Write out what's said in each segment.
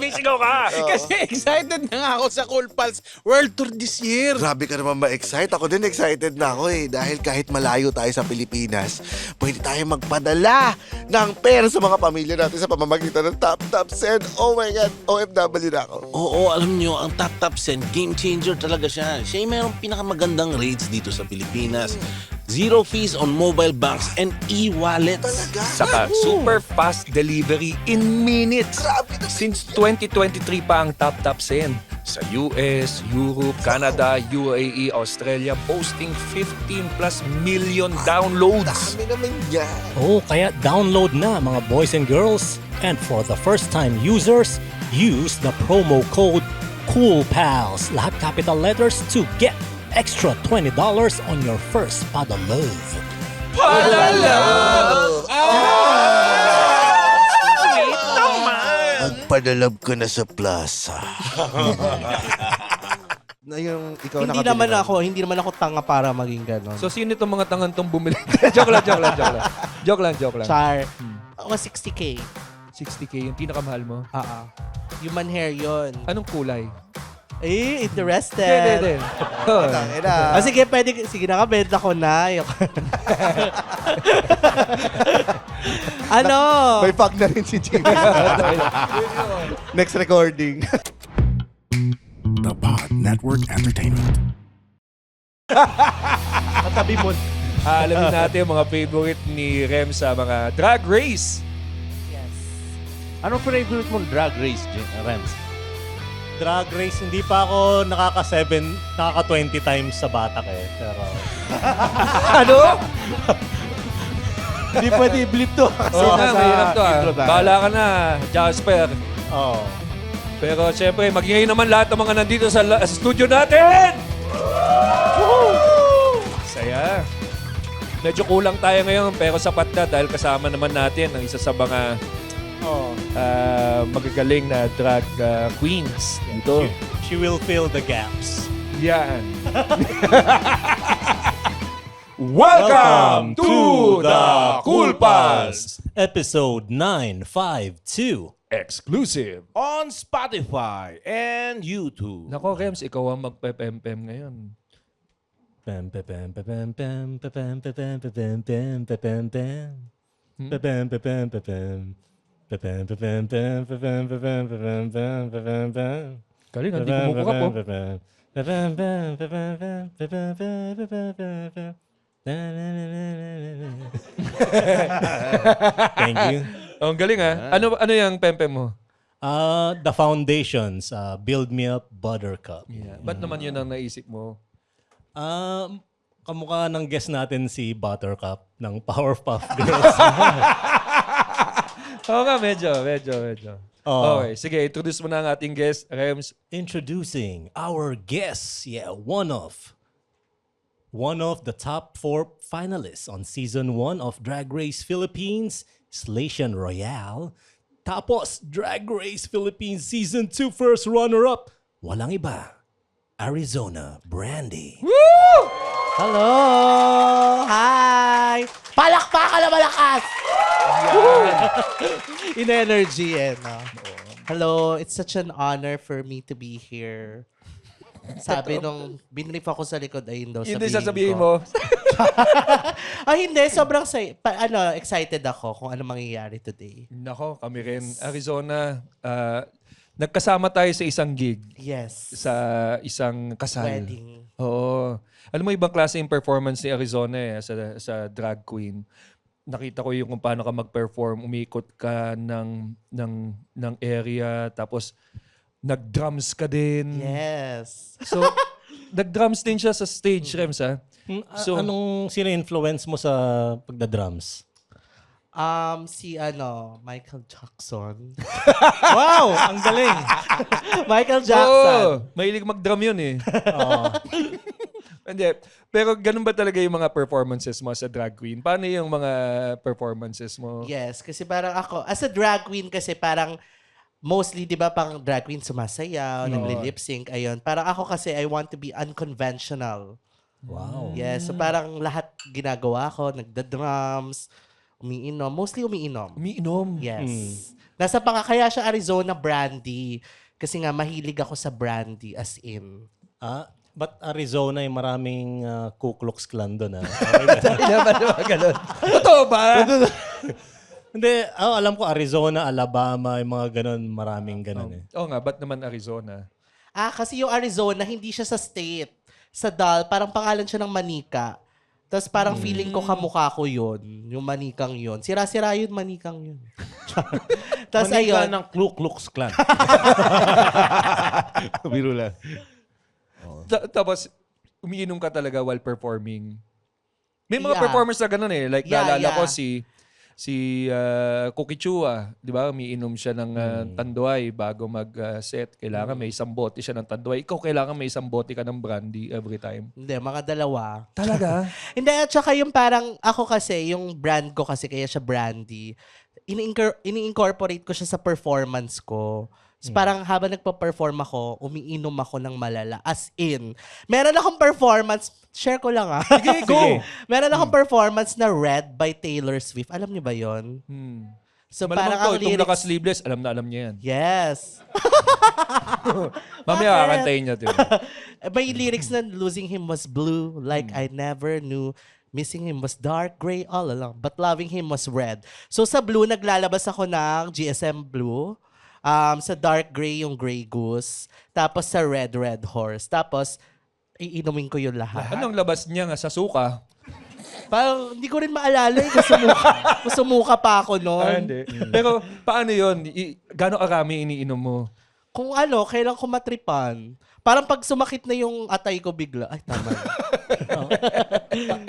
sumisigaw ka. Kasi excited na nga ako sa Cool Pals World Tour this year. Grabe ka naman ma-excite. Ako din excited na ako eh. Dahil kahit malayo tayo sa Pilipinas, pwede tayo magpadala ng pera sa mga pamilya natin sa pamamagitan ng Tap Send. Oh my God, OFW na ako. Oo, alam nyo, ang Tap Send, game changer talaga siya. Siya yung mayroong pinakamagandang rates dito sa Pilipinas. Zero fees on mobile banks and e-wallets. Talaga? Saka super fast delivery in minutes. Grabe na. Since 2023 pa ang Tap Send. Sa US, Europe, Canada, UAE, Australia, boasting 15 plus million downloads. Dami naman yan. Oh, kaya download na mga boys and girls. And for the first time users, use the promo code COOLPALS, lahat capital letters, to get extra $20 on your first Padalove. Magpadalab ka na sa plaza. Na yung ikaw Hindi naman ako tanga para maging gano'n. So sino itong mga tangan tong bumili? Joke lang. Char, ako 60K. 60K yung pinakamahal mo. Human hair yon. Anong kulay? Interested. Hindi. Sige, pwede. Sige, nakabenta ko na. Ano? May pag na rin si Jimmy. Next recording. The Pod Network Entertainment. Katabi mo. Alamin natin yung mga favorite ni Rem sa mga drag race. Yes. Anong favorite mong drag race, Rems? Drag race, hindi pa ako nakaka-20 times sa Batak eh. Pero... Ano? Hindi pwede i-blip to. Oo nga, mahirap to Bahala ka na, Jasper. Oh. Pero syempre, magingay naman lahat ng mga nandito sa studio natin! Saya. Medyo kulang tayo ngayon, pero sapat na dahil kasama naman natin ang isa sa mga magagaling na drag queens dito. She will fill the gaps. Yan. Welcome to the Cool Pals! Episode 952. Exclusive. On Spotify and YouTube. Nako, Rems, ikaw ang magpe-pem-pem ngayon. Pem pem pem pem pem pem pem pem pem pem pem pem pem. Pem pem pem pem pem. Pem pem pem pem pem pem pem pem pem pem pem. Galing, hindi ko mukha po. Thank you. Oh, ang galing Ano yung pem-pem mo? The Foundations, Build Me Up Buttercup. Yeah. Ba't naman yun ang naisip mo? Kamukha ng guest natin si Buttercup ng Powerpuff Girls. Oo nga, medyo. Oh. Okay, sige, introduce mo na ang ating guest, Rems. Introducing our guest, one of the top 4 finalists on Season 1 of Drag Race Philippines, Slation Royale. Tapos, Drag Race Philippines Season 2 first runner-up, walang iba, Arizona Brandy. Woo! Hello! Hi! Palakpakan na malakas! In energy, no? Hello, it's such an honor for me to be here. Sabi nung binrif ako sa likod, ayun daw Hindi sabihin sasabihin ko. mo. Hindi, sobrang excited ako kung ano mangyayari today. Nako, kami rin. Arizona, nagkasama tayo sa isang gig. Yes. Sa isang kasal. Wedding. Oo. Alam mo, ibang klase yung performance ni Arizona sa drag queen. Nakita ko yung kung paano ka mag-perform. Umikot ka ng area, tapos nag-drums ka din. Yes. So, nag-drums din siya sa stage, Rems, So, Sino influence mo sa pagda-drums? Si Michael Jackson. Wow! Ang galing! Michael Jackson. Mahilig mag-drum yun eh. Oo. Hindi. Pero ganun ba talaga yung mga performances mo sa drag queen? Paano yung mga performances mo? Yes, kasi parang ako, as a drag queen kasi parang mostly, di ba, pang drag queen sumasayaw, nagli-lip sync, ayun. Parang ako kasi, I want to be unconventional. Wow. Yes, so parang lahat ginagawa ko, nagda-drums, umiinom. Mostly umiinom. Umiinom. Yes. Kaya siya Arizona brandy. Kasi nga, mahilig ako sa brandy, as in. But Arizona ay maraming Ku Klux Klan doon. Hindi naman naman ganun. Totoo ba? Hindi, alam ko Arizona, Alabama, yung mga ganun, maraming ganun eh. Oo nga, ba't naman Arizona? Kasi yung Arizona, hindi siya sa state. Sa DAL, parang pangalan siya ng manika. Tapos parang feeling ko kamukha ko yun. Yung manikang yun. Sira-sira yun, manikang yun. Tapos Manika ayun. ng Ku Klux Klan. Biro lang. Tapos, umiinom ka talaga while performing. May mga Yeah. performers na ganun eh. Like, Yeah, naalala ko yeah. si Cookie Chua, di ba? Umiinom siya ng tanduay bago mag-set. Kailangan may isang bote siya ng tanduay. Ikaw kailangan may isang bote ka ng brandy every time. Hindi, mga dalawa. Talaga? Hindi, at saka yung parang, ako kasi, yung brand ko kasi, kaya siya brandy, ini-incorporate ko siya sa performance ko. So, parang habang nagpa-perform ako, umiinom ako ng malala. As in, meron akong performance, share ko lang Sige, go! Meron akong performance na Red by Taylor Swift. Alam niyo ba yon? So, Malamang parang to, ang itong lyrics... naka-sleeveless, alam niya yan. Yes. Mamaya Bakit? kakantayin niya. Diba? May lyrics na losing him was blue, like I never knew. Missing him was dark gray all along, but loving him was red. So sa blue, naglalabas ako ng GSM Blue. Sa dark gray, yung Grey Goose. Tapos sa red horse. Tapos, iinumin ko yung lahat. Anong labas niya nga sa suka? Parang, hindi ko rin maalala. Sumuka pa ako noon. Hindi. Pero paano yun? Gano'ng karami iniinom mo? Kung kailan ko matripan. Parang pag sumakit na yung atay ko bigla. Ay, tama.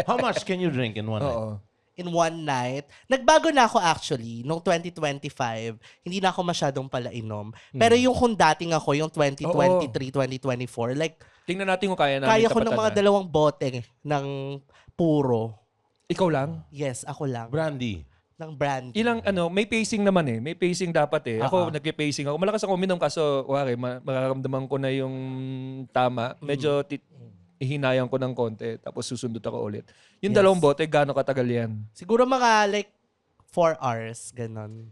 How much can you drink in one night? Oo. In one night. Nagbago na ako actually. Noong 2025, hindi na ako masyadong pala inom. Pero yung kung dating ako, yung 2023, 2024, like, Tingnan natin kung kaya namin kaya ko ng mga tapatan. 2 bote ng puro. Ikaw lang? Yes, ako lang. Brandy. Ng brandy. May pacing naman eh. May pacing dapat eh. Ako, nagpe-pacing ako. Malakas ako uminom kaso, mararamdaman ko na yung tama. Medyo ihinayang ko ng konti. Tapos susundot ako ulit. Yung 2 bote, gaano katagal yan? Siguro mga like 4 hours, ganon.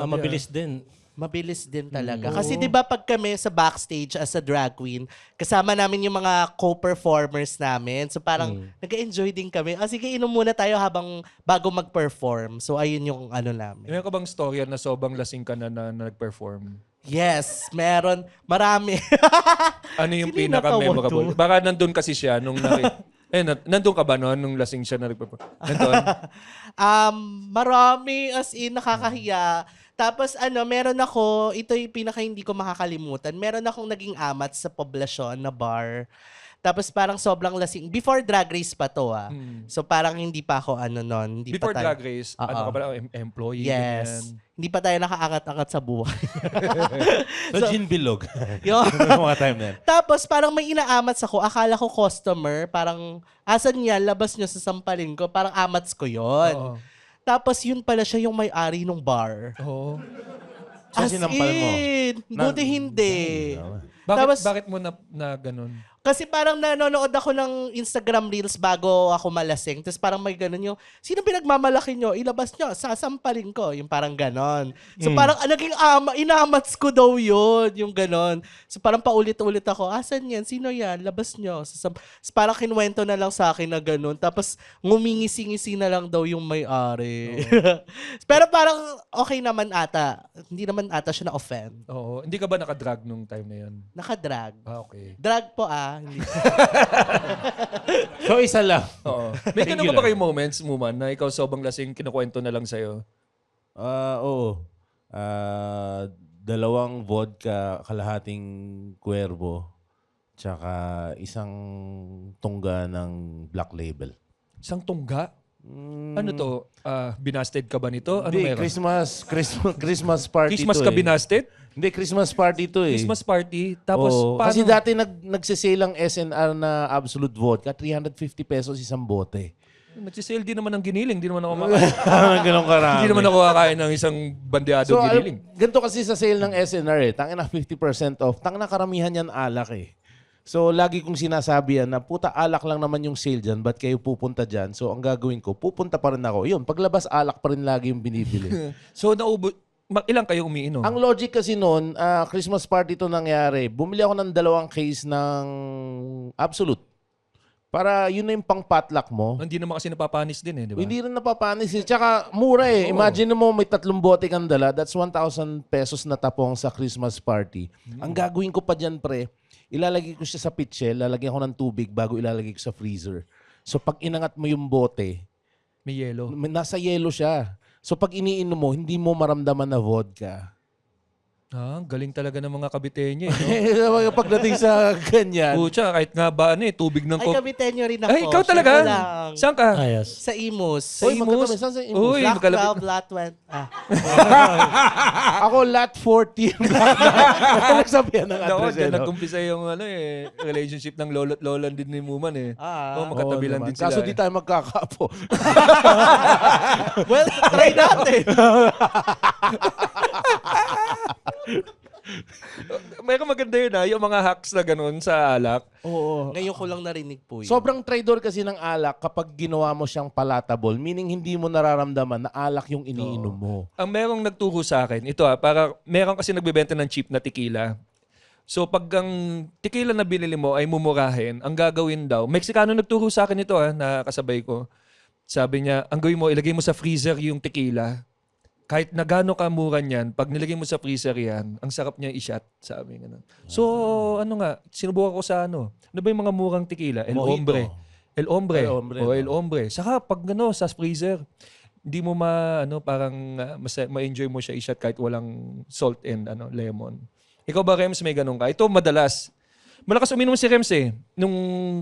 Mabilis din. Mabilis din talaga. Kasi 'di ba pag kami sa backstage as a drag queen, kasama namin yung mga co-performers namin. So parang nag-enjoy din kami. Sige, inom muna tayo bago mag-perform. So ayun yung namin. Meron ka bang storya na sobrang lasing ka na nag-perform? Yes, meron. Marami. Ano yung Sino pinaka-memorable? natawa to? Baka nandun kasi siya nung nandun ka ba noon nung lasing siya na nag-perform? Nandun? Marami, as in, nakakahiya. Tapos meron ako, ito yung pinaka hindi ko makakalimutan. Meron akong naging amat sa poblasyon na bar. Tapos parang sobrang lasing. Before Drag Race pa to So parang hindi pa ako noon. Hindi Before pa tayo, Drag Race, ano ka pala? Employee? Yes. ganyan. Hindi pa tayo nakaangat-angat sa buhay. So, gin bilog. Yun. Mga time na yan. Tapos parang may inaamats ako. Akala ko customer. Parang, asan niya? Labas niyo sa sampalin ko. Parang amats ko yon. Oo. Tapos yun pala siya yung may-ari ng bar. Oo. So, sinampal mo? Buti hindi. Bakit, Tapos- bakit mo na ganun? Kasi parang nanonood ako ng Instagram Reels bago ako malasing. Tapos parang may ganun yung, sino pinagmamalaki nyo? Ilabas nyo, sasampalin ko. Yung parang ganon. So parang naging inamats ko daw yun. Yung ganon. So parang paulit-ulit ako, asan yan? Sino yan? Labas nyo. So parang kinwento na lang sa akin na ganon. Tapos ngumingisi-ngisi na lang daw yung may-ari. Pero parang okay naman ata. Hindi naman ata siya na-offend. Oo. Hindi ka ba nakadrag nung time na yun? Nakadrag. Okay. Drag po Hindi. So, isa lang. Oo. May ganun ba kayo moments, Muman, na ikaw sobrang lasing, kinukwento na lang sa'yo? Oo. 2 vodka, kalahating Cuervo, tsaka isang tungga ng Black Label. Isang tungga? Ano to? Binasted ka ba nito? Ano Hindi, meron? Christmas party Christmas to ka binasted? Hindi, Christmas party to eh. Christmas party? Tapos, Oo. paano? Kasi dati nagsisale ang SNR na Absolute Vodka, 350 pesos isang bote. Nagsisale din naman ng giniling. Di naman ako makain. Ganun karami. Hindi naman ako kakain ng isang bandeado giniling. Ganito kasi sa sale ng SNR eh. Tangina 50% off. Tangina karamihan yan alak eh. So, lagi kong sinasabi yan na puta alak lang naman yung sale dyan. Ba't kayo pupunta dyan? So, ang gagawin ko, pupunta pa rin ako. Yun, paglabas alak pa rin lagi yung binibili. So, ilang kayo umiinom? Ang logic kasi noon, Christmas party to nangyari. Bumili ako ng 2 case ng Absolute. Para yun na yung pang potluck mo. Hindi naman kasi napapanis din di ba? Hindi rin napapanis. Tsaka mura eh. Imagine mo may 3 bote kang dala. That's 1,000 pesos na tapong sa Christmas party. Ang gagawin ko pa dyan, pre, ilalagay ko siya sa pitchel, lalagyan ko ng tubig bago ilalagay ko sa freezer. So pag inangat mo yung bote, May yelo. nasa yelo siya. So pag iniinom mo, hindi mo maramdaman na vodka. Galing talaga ng mga kabitenyo no? Pagdating sa ganyan. Pucha, kahit nga ba tubig ng Ay, kabitenyo rin ako. Ay, ikaw talaga? Syempre lang. Saan ka? Ayos. Sa Imus. Sa Imus? Saan sa Imus? Uy, Black magkalapit. 12, Lot 20. Ako lot 14. Nagsabihan ng Nako, address. dyan nag-umpisa yung relationship ng lolo't lolan din ni Muman magkatabi lang din sila. Kaso di tayo magkakapo. Well, try natin. Mayroon maganda yun yung mga hacks na ganun sa alak. Oo. Ngayon ko lang narinig po yun. Sobrang traidor kasi ng alak kapag ginawa mo siyang palatable, meaning hindi mo nararamdaman na alak yung iniinom mo. Ang merong nagturo sa akin, ito para meron kasi nagbebenta ng cheap na tequila. So pag ang tequila na binili mo ay mumurahin, ang gagawin daw, Meksikano nagturo sa akin ito na kasabay ko. Sabi niya, ang gawin mo, ilagay mo sa freezer yung tequila. Kahit na gano'ng kamura niyan, pag nilagay mo sa freezer yan, ang sarap niya i-shot, sabi nga. So, sinubukan ko sa ano ba yung mga murang tequila? El Mojito. Hombre. El Hombre. El Hombre, El Hombre. Saka pag sa freezer, hindi mo parang ma-enjoy mo siya i-shot kahit walang salt and lemon. Ikaw ba, Rems, may ganun ka? Ito madalas. Malakas uminom si Rems nung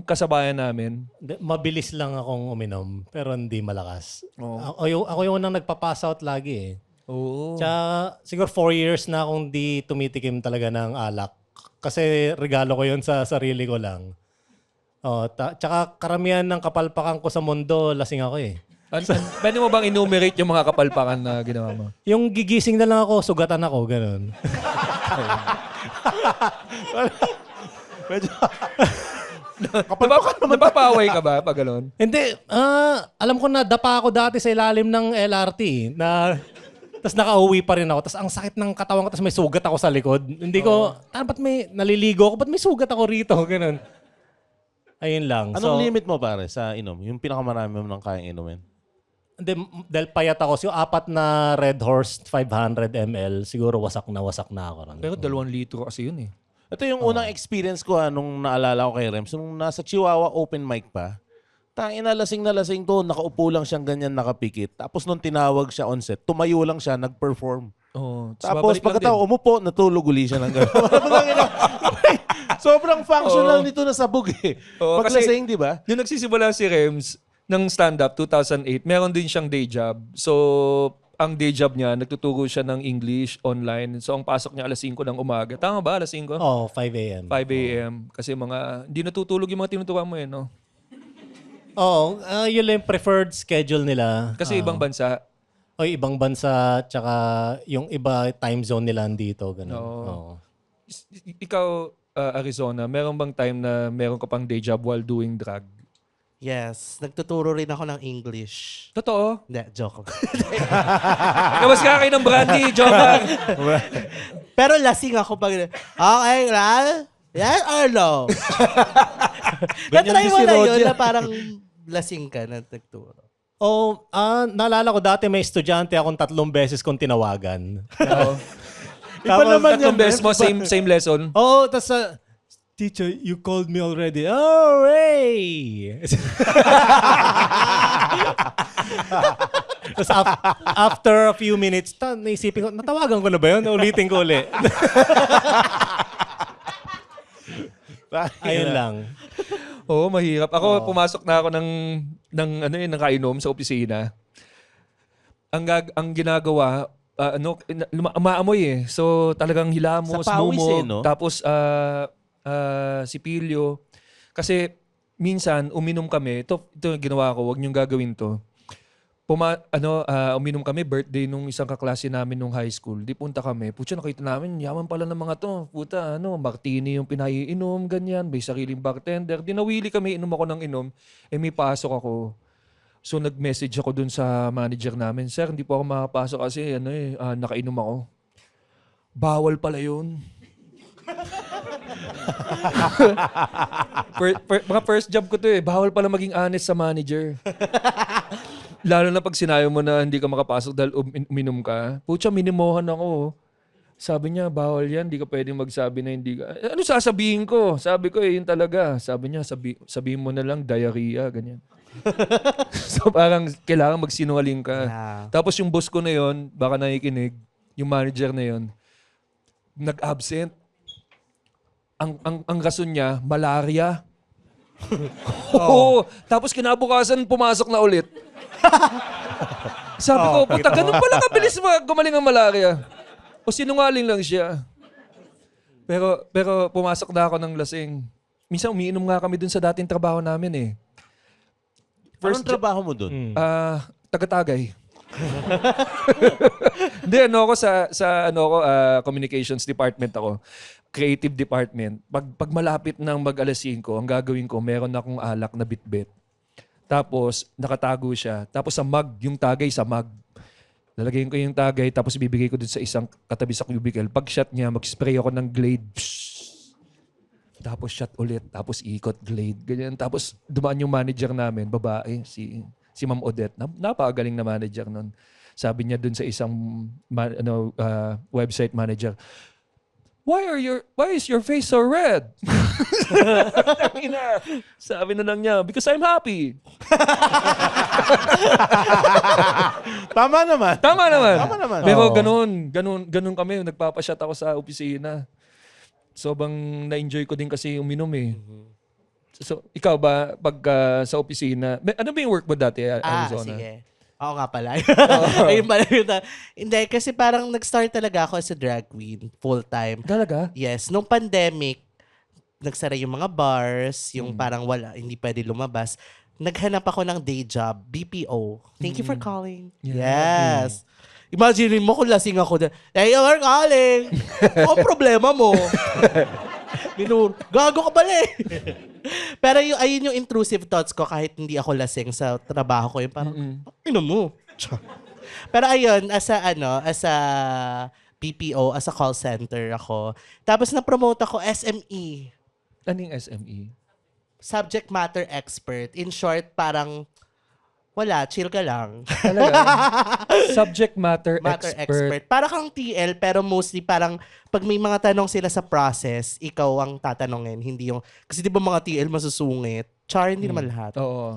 kasabayan namin. Mabilis lang akong uminom, pero hindi malakas. Oo. Ako yung unang nagpa-pass out lagi eh. Oo. Tsaka siguro 4 years na akong di tumitikim talaga ng alak. Kasi regalo ko yun sa sarili ko lang. Tsaka karamihan ng kapalpakan ko sa mundo, lasing ako eh. Pwede mo bang enumerate yung mga kapalpakan na ginawa mo? Yung gigising na lang ako, sugatan ako, ganun. Napapaway ka ba pag gano'n? Hindi, alam ko na dapa ako dati sa ilalim ng LRT na tapos nakauwi pa rin ako. Tapos ang sakit ng katawan ko, tapos may sugat ako sa likod. Hindi ko, ba't may naliligo ako? Ba't may sugat ako rito? Ganun. Ayun lang. Anong limit mo pare sa inom? Yung pinakamarami mo nang kayang inumin? Hindi, dahil payat ako. Yung 4 na Red Horse 500 ml, siguro wasak na ako. Pero 2 litro kasi yun eh. Ito yung unang experience ko nung naalala ko kay Rems. Nung nasa Chihuahua open mic pa, na lasing to, nakaupo lang siyang ganyan nakapikit. Tapos nung tinawag siya on set, tumayo lang siya, nag-perform. Oh, Tapos pagkatao, umupo, natulog uli siya ng gano'n. Sobrang functional nito na sabog eh. Oo, Paglasing, di ba? Yung nagsisimula si Rems ng stand-up 2008, meron din siyang day job. So, ang day job niya, nagtuturo siya ng English online. So, ang pasok niya alas 5 ng umaga. Tama ba? Alas 5? Oh, 5 a.m. 5 a.m. Kasi hindi natutulog yung mga tinuturuan mo no? Oo, yun lang yung preferred schedule nila. Kasi ibang bansa. O ibang bansa, tsaka yung iba time zone nila dito. Ganun. Oo. Oo. Ikaw, Arizona, meron bang time na meron ka pang day job while doing drag? Yes. Nagtuturo rin ako ng English. Totoo? Hindi, joke. Labas ka kayo ng brandy, Joker. Pero lasing ako pag, okay, Ral? Yes or no? Na-try din mo si na yun Roger. na parang lasing ka na nagturo. Oh, naalala ko dati may estudyante akong 3 beses kong tinawagan. Iba naman yan. Tatlong beses mo, same lesson. Oh, tas teacher, you called me already. Oh, Ray! Tapos after a few minutes, naisipin ko, natawagan ko na ba yun? Ulitin ko ulit. Ayun lang. Oo, mahirap. Ako, pumasok na ako ng kainom sa opisina. Ang ginagawa, umaamoy eh. So, talagang hilamos, Sa pawis mumog, no? tapos sipilyo. Kasi, minsan, uminom kami. Ito yung ginawa ko, wag niyong gagawin to. Uminom kami, birthday nung isang kaklase namin nung high school. Di punta kami. Putya, nakita namin, yaman pala ng mga to. Puta, martini yung pinaiinom, ganyan. May sariling bartender. Dinawili kami, inom ako ng inom. May pasok ako. So nag-message ako dun sa manager namin, "Sir, hindi po ako makapasok kasi nakainom ako." Bawal pala yun. Mga first job ko to bawal pala maging honest sa manager. Lalo na pag sinabi mo na hindi ka makapasok dahil uminom ka. Pucha, minimohan ako. Sabi niya, bawal yan. Hindi ka pwedeng magsabi na hindi ka. Ano sasabihin ko? Sabi ko, yun talaga. Sabi niya, sabihin mo na lang, diarrhea, ganyan. So parang kailangan magsinungaling ka. Yeah. Tapos yung boss ko na yun, baka nakikinig, yung manager na yun, nag-absent. Ang rason niya, malaria. Oo. Tapos kinabukasan, pumasok na ulit. Sabi ko, puta, ganun pala kabilis gumaling ang malaria. O sinungaling lang siya. Pero pumasok na ako ng lasing. Minsan umiinom nga kami dun sa dating trabaho namin eh. Anong trabaho mo dun? Taga-Tagay. Hindi, communications department ako. Creative department. Pag malapit ng mag-alas 5, ang gagawin ko, meron akong alak na bitbit. Tapos, nakatago siya. Tapos sa mug, yung tagay sa mug. Lalagyan ko yung tagay, tapos ibibigay ko dun sa isang katabi sa cubicle. Pag shot niya, mag-spray ako ng Glade. Psst. Tapos shot ulit, tapos ikot Glade. Ganyan. Tapos dumaan yung manager namin, babae, si Ma'am Odette. Napakagaling na manager nun. Sabi niya dun sa isang website manager, Why is your face so red? Sabi na lang niya, because I'm happy. Tama naman. Tama naman. Tama naman. Pero Oo. ganun kami. Nagpapashot ako sa opisina. Sobrang na-enjoy ko din kasi uminom eh. So, ikaw ba, pag sa opisina, ano ba yung work mo dati, Arizona? Sige. Oo nga pala. Ayun pala yun. Hindi, kasi parang nag-start talaga ako as a drag queen, full-time. Talaga? Yes, nung pandemic, nagsara yung mga bars, yung parang wala, hindi pwede lumabas. Naghanap ako ng day job, BPO. Thank you for calling. Yeah. Yes. Imagine mo kung lasing ako na, hey, you're calling. Ang problema mo. Gago ka pala eh. Pero ayun yung intrusive thoughts ko kahit hindi ako lasing sa trabaho ko. Yung parang, ino mo. Pero ayun, as a BPO, as a call center ako. Tapos na-promote ako SME. Ano yung SME? Subject matter expert. In short, parang wala, chill ka lang. Talaga? Subject matter expert. Para kang TL, pero mostly parang pag may mga tanong sila sa process, ikaw ang tatanungin. Hindi yung, kasi di ba mga TL masusungit? Char, hindi naman lahat. Oo.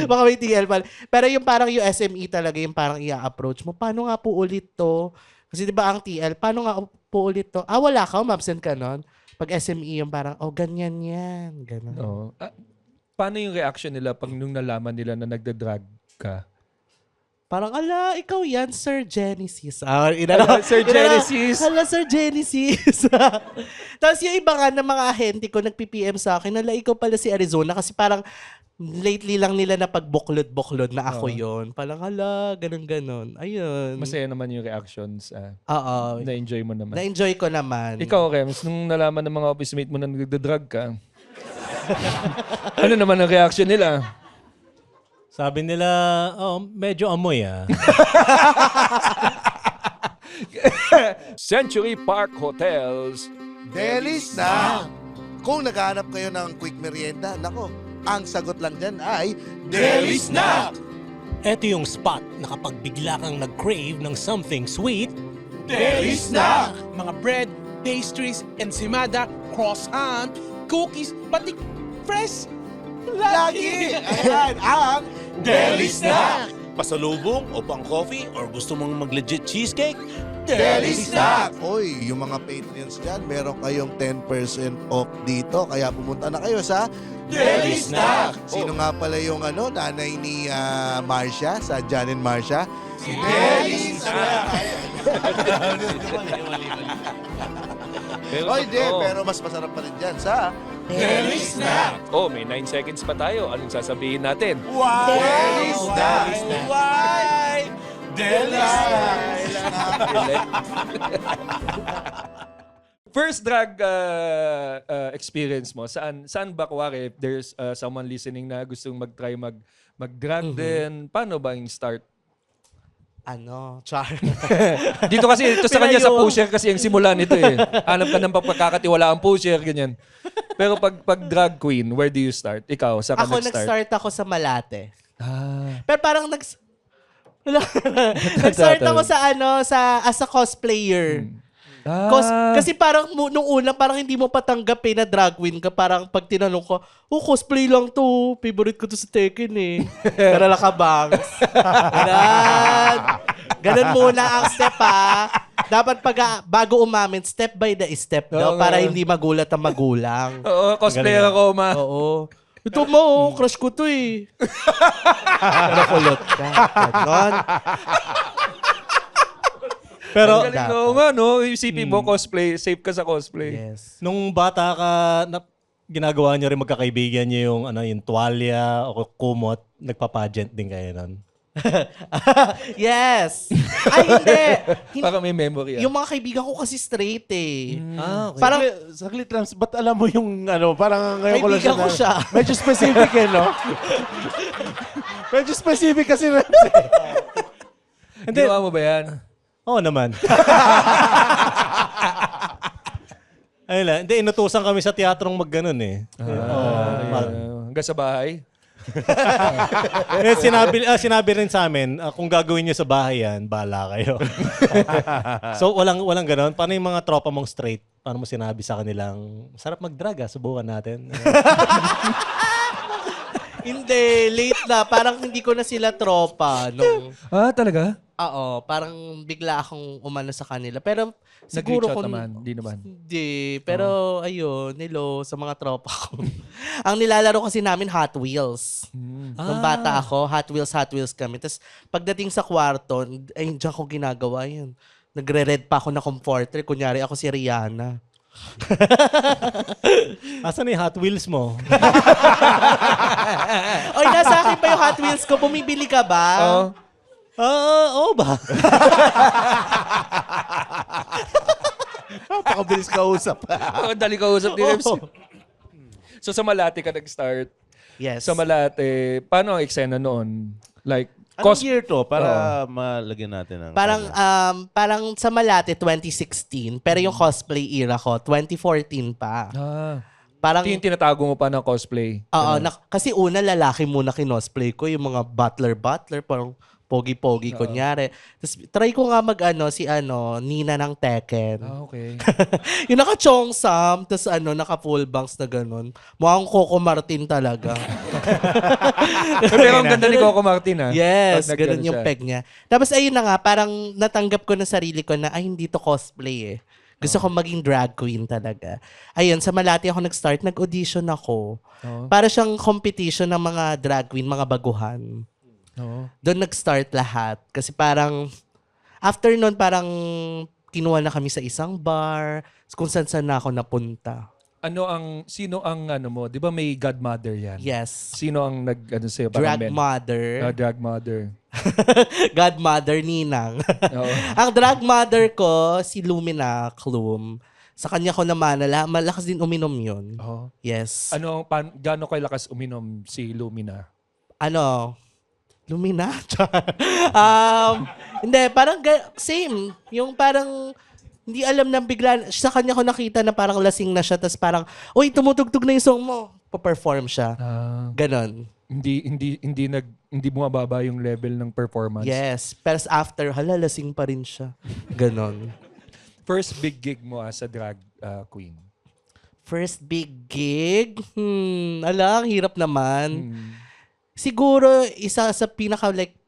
Baka may TL pala. Pero yung parang yung SME talaga, yung parang i-approach mo, paano nga po ulit to? Kasi di ba ang TL, paano nga po ulit to? Wala ka, umabsent ka nun. Pag SME yung parang, ganyan yan. Ganun. Oo. Paano yung reaction nila pag nung nalaman nila na nagda-drag ka? Parang, ikaw yan, Sir Genesis. Sir Genesis. Sir Genesis. Tapos yung iba nga na mga ahente ko nag-PPM sa akin, ikaw pala si Arizona. Kasi parang lately lang nila na pagbuklod-buklod na ako yon. Parang, ganun-ganun. Ayun. Masaya naman yung reactions. Oo. Na-enjoy mo naman. Na-enjoy ko naman. Ikaw, Rems, nung nalaman ng mga office mate mo na nagda-drag ka, ano naman ang reaction nila? Sabi nila, medyo amoy ah. Century Park Hotels. Delis na! Kung naghahanap kayo ng quick merienda, nako, ang sagot lang dyan ay Delis na! Ito yung spot na kapag bigla kang nag-crave ng something sweet, Delis na! Mga bread, pastries, ensimada, croissant, cookies, pati fresh. Lagi! Ayan ang Delis na! Pasalubong o pang coffee or gusto mong mag-legit cheesecake? Delis na! Oy, yung mga Patreons dyan, meron kayong 10% off dito. Kaya pumunta na kayo sa Delis na! Sino nga pala yung nanay ni Marcia, sa Jan and Marcia? Si Delis na! Oy, pero mas masarap pa rin dyan sa Delis na! Oh, may 9 seconds pa tayo. Anong sasabihin natin? Delis na! Why? Delis First drag experience mo, saan ba kuwari if there's someone listening na gustong mag-try mag-drag din. Paano ba yung start? Char. Dito kasi, ito sa kanya sa Pinayo. pusher kasi yung simula nito eh. Hanap ka ng pagkakatiwala ang pusher, ganyan. Pero pag drag queen, where do you start? Ikaw, saan ka Ako nag-start? nag-start ako sa Malate. Ah. Pero parang nag-start ako as a cosplayer. Kasi parang nung una, parang hindi mo patanggapin na drag queen ka. Parang pag tinanong ko, cosplay lang to. Favorite ko to sa Tekken eh. Pero nakabangs. Ganun muna ang step ha. Dapat bago umamin, step by the step daw Oo para nga. hindi magulat ang magulang. Oo, cosplayer ako, ma. Oo. Ito mo, crush ko to eh. Pero kulot ka. Ganon. Pero Ang galing oo nga, no? Isipin mo, cosplay. Safe ka sa cosplay. Yes. nung bata ka, ginagawa niyo rin magkakaibigan niyo yung tuwalya o kumot, nagpa-pageant din kayo nun. Yes. Ay, hindi. Para may memory. Yung mga kaibigan ko kasi straight eh. Okay. Parang, Saglit lang, ba't alam mo yung parang ngayon ko lang Kaibigan ko siya. Medyo specific no? Medyo specific kasi na. Ginawa mo ba yan? Oo naman. Ayun lang. Hindi, inutusan kami sa teatrong magganon eh. Hanggang sa bahay? Eh, sinabi rin sa amin, kung gagawin niyo sa bahay yan, bahala kayo. So, walang ganon. Paano yung mga tropa mong straight? Paano mo sinabi sa kanilang, sarap mag-drag subukan natin. hindi, late na. Parang hindi ko na sila tropa. Talaga? Oo, parang bigla akong umano sa kanila. Pero siguro Nag-reach out kung... naman? Hindi naman. Hindi. Pero ayun, sa mga tropa ko. Ang nilalaro kasi namin Hot Wheels. Nung bata ako, Hot Wheels kami. Tapos pagdating sa kwarto, ay diyan ko ginagawa yun. Nagre-red pa ako na comforter. Kunyari ako si Rihanna. Asan yung Hot Wheels mo? Oy, nasa akin pa yung Hot Wheels ko. Bumibili ka ba? Oo. Oo ba? Pakabilis ka usap. Dali ka usap ni Rems. So sa Malate ka nag-start. Yes. Sa Malate, paano ang eksena noon? Like, Anong year to para malagyan natin ang Parang sa Malate 2016, pero yung cosplay era ko 2014 pa. Parang yung tinatago mo pa ng cosplay. oo, kasi una lalaki muna kinosplay ko, yung mga butler, parang pogi-pogi kunyari. Tapos try ko nga si Nina ng Tekken. Okay. Yung naka-chongsam, tapos naka-full bangs na ganun. Mukhang Coco Martin talaga. Pero ang ganda ni Coco Martin, ha? Yes, Pag ganun nag-ano yung siya. peg niya. Tapos ayun na nga, parang natanggap ko na sarili ko na, hindi to cosplay eh. Gusto ko maging drag queen talaga. Ayun, sa Malate ako nag-start, nag-audition ako. Para siyang competition ng mga drag queen, mga baguhan. Doon nag-start lahat. Kasi parang, after nun, parang kinuha na kami sa isang bar, kung saan na ako napunta. Sino ang mo? Di ba may godmother yan? Yes. Sino ang sa'yo? Drag mother. Drag mother. Godmother Ninang. Oo. Ang drag mother ko, si Lumina Klum. Sa kanya ko naman, malakas din uminom yun. Oh. Yes. Gaano kayo lakas uminom si Lumina? Lumina? Hindi, parang same. Yung parang, hindi alam na bigla, sa kanya ko nakita na parang lasing na siya, tapos parang, uy, tumutugtog na yung song mo. Pa-perform siya. Ganon. Hindi bumababa yung level ng performance. Yes. Pero after, lasing pa rin siya. Ganon. First big gig mo as a drag queen? First big gig? Ang hirap naman. Siguro, isa sa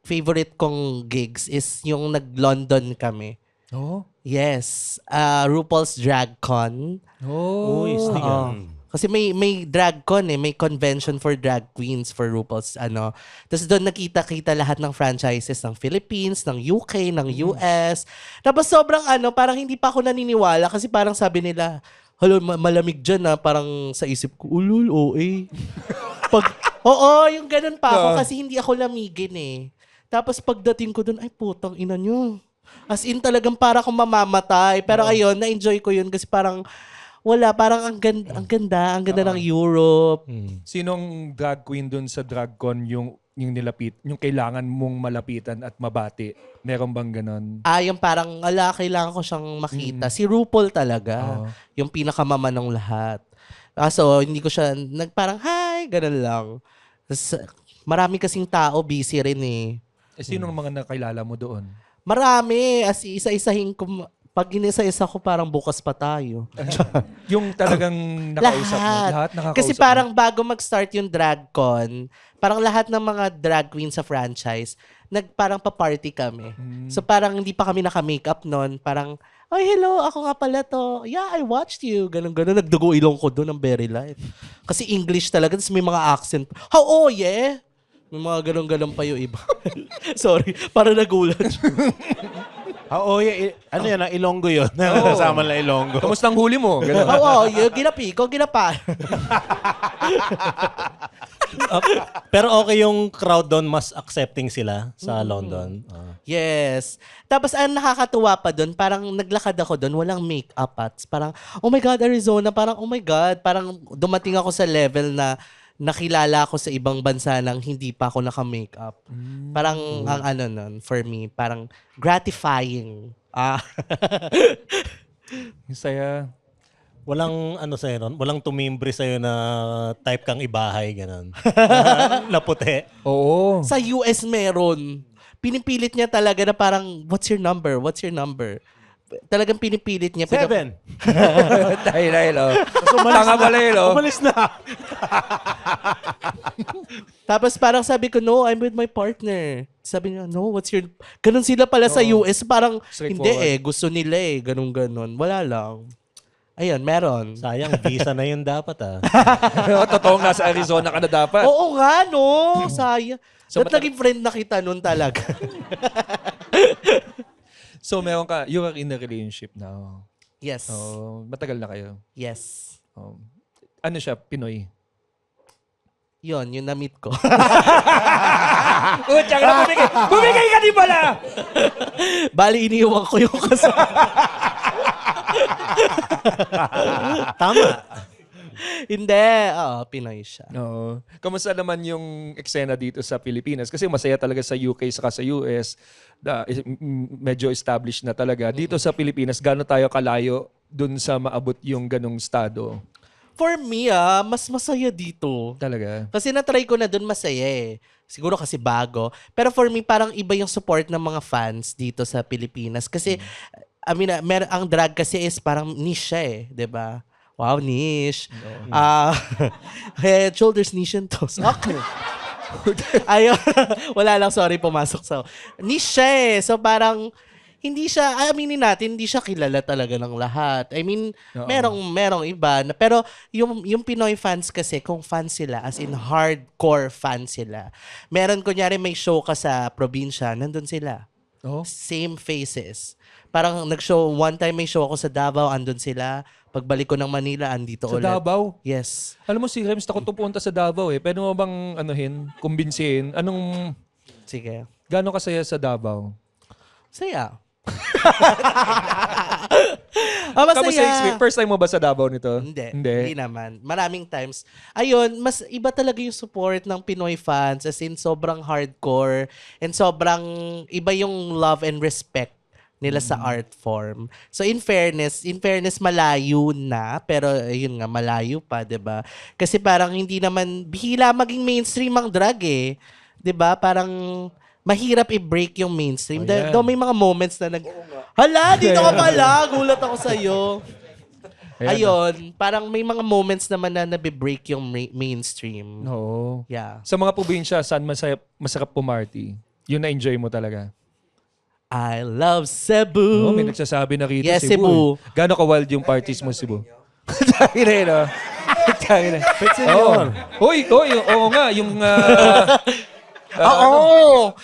favorite kong gigs is yung nag-London kami. Oh? Yes. RuPaul's Drag Con. Oh. Uy, Oo. Kasi may drag con may convention for drag queens for RuPaul's Tapos doon nakita-kita lahat ng franchises ng Philippines, ng UK, ng US. Tapos sobrang parang hindi pa ako naniniwala kasi parang sabi nila, malamig dyan parang sa isip ko, ulul, OA. Oo, yung ganun pa ako kasi hindi ako lamigin eh. Tapos pagdating ko doon, ay putang ina nyo. As in talagang para akong mamamatay. Pero ayun, na-enjoy ko yun kasi parang parang ang ganda ng Europe. Sinong drag queen dun sa DragCon yung yung kailangan mong malapitan at mabati? Meron bang ganon? Yung parang, kailangan ko siyang makita. Si RuPaul talaga. Oo. Yung pinakamama ng lahat. So, hindi ko siya, parang, hi, ganun lang. Tas, marami kasing tao, busy rin eh. Sinong mga nakilala mo doon? Marami. As isa-isahin ko, pag inisa-isa ko, parang bukas pa tayo. Yung talagang nakausap mo? Lahat nakakausap Kasi parang bago mag-start yung DragCon, parang lahat ng mga drag queen sa franchise, parang pa-party kami. So parang hindi pa kami naka-makeup nun. Parang, ay, hello, ako nga pala to. Yeah, I watched you. Ganun-ganun. Nagdugo ilong ko doon ng very light. Kasi English talaga. Tapos may mga accent. How, oh, yeah? May mga ganun-ganun pa yung iba. Sorry, para nagulat. Ano yan? Ang Ilonggo yun. Kasama na Ilonggo. Kamusta ang huli mo? Ganon. Oo, yung ginapi ko, ginapa. Pero okay yung crowd doon, mas accepting sila sa London. Yes. Tapos ang nakakatuwa pa doon, parang naglakad ako doon, walang make-up at parang, oh my God, Arizona, parang oh my God, parang dumating ako sa level na nakilala ako sa ibang bansa nang hindi pa ako naka-makeup. Parang ang ano nun, for me, parang gratifying. Yung saya. Walang ano sa'yo nun? Walang tumimbre sa'yo na type kang ibahay, gano'n. Na puti. Oo. Sa US meron. Pinipilit niya talaga na parang, what's your number? What's your number? Talagang pinipilit niya. 7. Dahil, oh. Tanga pala yun, oh. Umalis na. Tapos parang sabi ko, no, I'm with my partner. Sabi niya, no, what's your... Ganun sila pala sa US. Parang, hindi Straightforward. gusto nila ganun-ganon. Wala lang. Ayun, meron. Sayang, visa na yun dapat Totoong nasa Arizona ka na dapat. Oo nga, no. Sayang. So, Ba't naging friend na kita nun talaga? So, meron ka, you are in a relationship now. Yes. Oh, matagal na kayo. Yes. Ano siya, Pinoy? Yun, yung na-meet ko. Tsaka na bumigay. Bumigay ka di pala! Bali, iniiwan ko yung kasama. Tama. Hindi. Pinoy siya. Oo. Kamusta naman yung eksena dito sa Pilipinas? Kasi masaya talaga sa UK saka sa US. Medyo established na talaga. Dito sa Pilipinas, gaano tayo kalayo dun sa maabot yung ganong estado? For me, mas masaya dito. Talaga? Kasi na-try ko na dun masaya eh. Siguro kasi bago. Pero for me, parang iba yung support ng mga fans dito sa Pilipinas. Kasi, I mean, ang drag kasi is parang niche siya eh. 'Di ba? Wow, niche. Head, shoulders, niche, and toes. Okay. Ayun. Wala lang, sorry, pumasok sa... Niche siya eh. So parang, hindi siya, aminin natin, hindi siya kilala talaga ng lahat. I mean, merong iba. Pero yung Pinoy fans kasi, kung fans sila, as in hardcore fans sila, meron kunyari may show ka sa probinsya, nandun sila. Oh? Same faces. Parang one time may show ako sa Davao, andun sila. Pagbalik ko ng Manila, andito Sa ulit. Davao? Yes. Alam mo si Rems, takot pupunta sa Davao eh. Pwede mo bang kumbinsihin? Sige. Gano'ng kasaya sa Davao? Saya. Kamusta Masaya. experience? First time mo ba sa Davao nito? Hindi naman. Maraming times. Ayun, mas iba talaga yung support ng Pinoy fans. As in, sobrang hardcore. And sobrang iba yung love and respect nila sa art form. So in fairness malayo na, pero yun nga, malayo pa, 'di ba? Kasi parang hindi naman bihira maging mainstream ang drag eh. 'Di ba? Parang mahirap i-break yung mainstream. Yeah. Daw may mga moments na hala, dito ka pala, gulat ako sa iyo. Ayun, parang may mga moments naman na nabe-break yung mainstream. Oo. Yeah. Sa mga probinsya, saan masarap pumarty? Yun na-enjoy mo talaga? I love Cebu. May nagsasabi na rito, Yes, Cebu. Gano'n ka-wild yung parties mo, Cebu? Dahil eh, no? Dahil eh. Uy, oo nga, yung...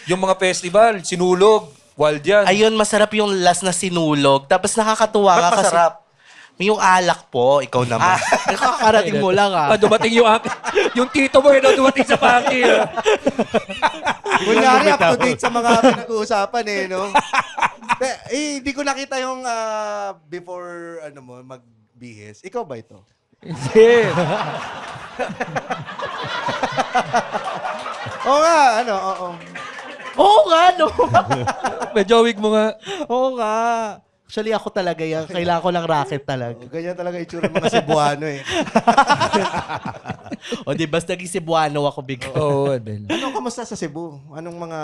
yung mga festival, sinulog, wild yan. Ayun, masarap yung last na sinulog. Tapos nakakatuwa ka kasi... masarap? Yung alak po, ikaw naman. Nakakarating mo lang Dumating yung tito mo, dumating sa party. Kunyari, up to date sa mga pinag-uusapan no? Hindi ko nakita yung before, magbihis. Ikaw ba ito? Hindi. Oo nga, ano, oo. Oo nga, no? Medyo wig mo nga. Oo nga. Actually, ako talaga yan. Kailangan ko lang racket talaga. Ganyan talaga itsura ng mga Cebuano eh. O di basta naging Cebuano ako bigla. Oo, Adel. Ano, kamusta sa Cebu? Anong mga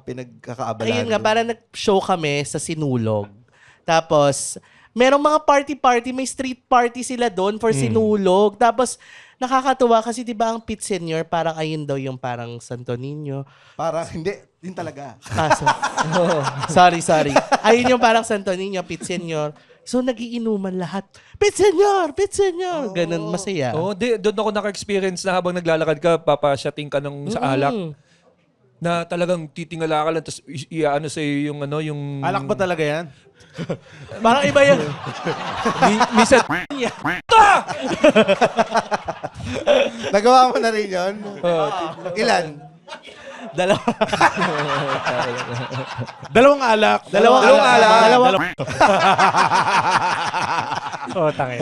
pinagkakaabalan? Ayun nga, parang nag-show kami sa Sinulog. Tapos, merong mga party-party, may street party sila doon for Sinulog. Tapos, nakakatuwa kasi di ba ang Pit Senior, parang ayun daw yung parang Santo Niño. Parang, hindi, din talaga. Sorry. Ayun yung parang Santo Niño, Pit Senior. So, nagiinuman lahat. Pit Senior! Ganun, masaya. Oo, doon ako naka-experience na habang naglalakad ka, papasyating ka ng sa alak. Na talagang titingala ka lang, tapos iaano sa'yo yung ano, yung... Alak ba talaga yan? Parang iba yun. Misa... Nagawa mo na rin yun? Ilan? Dalawang alak. Dalawang alak. Oh, tangin.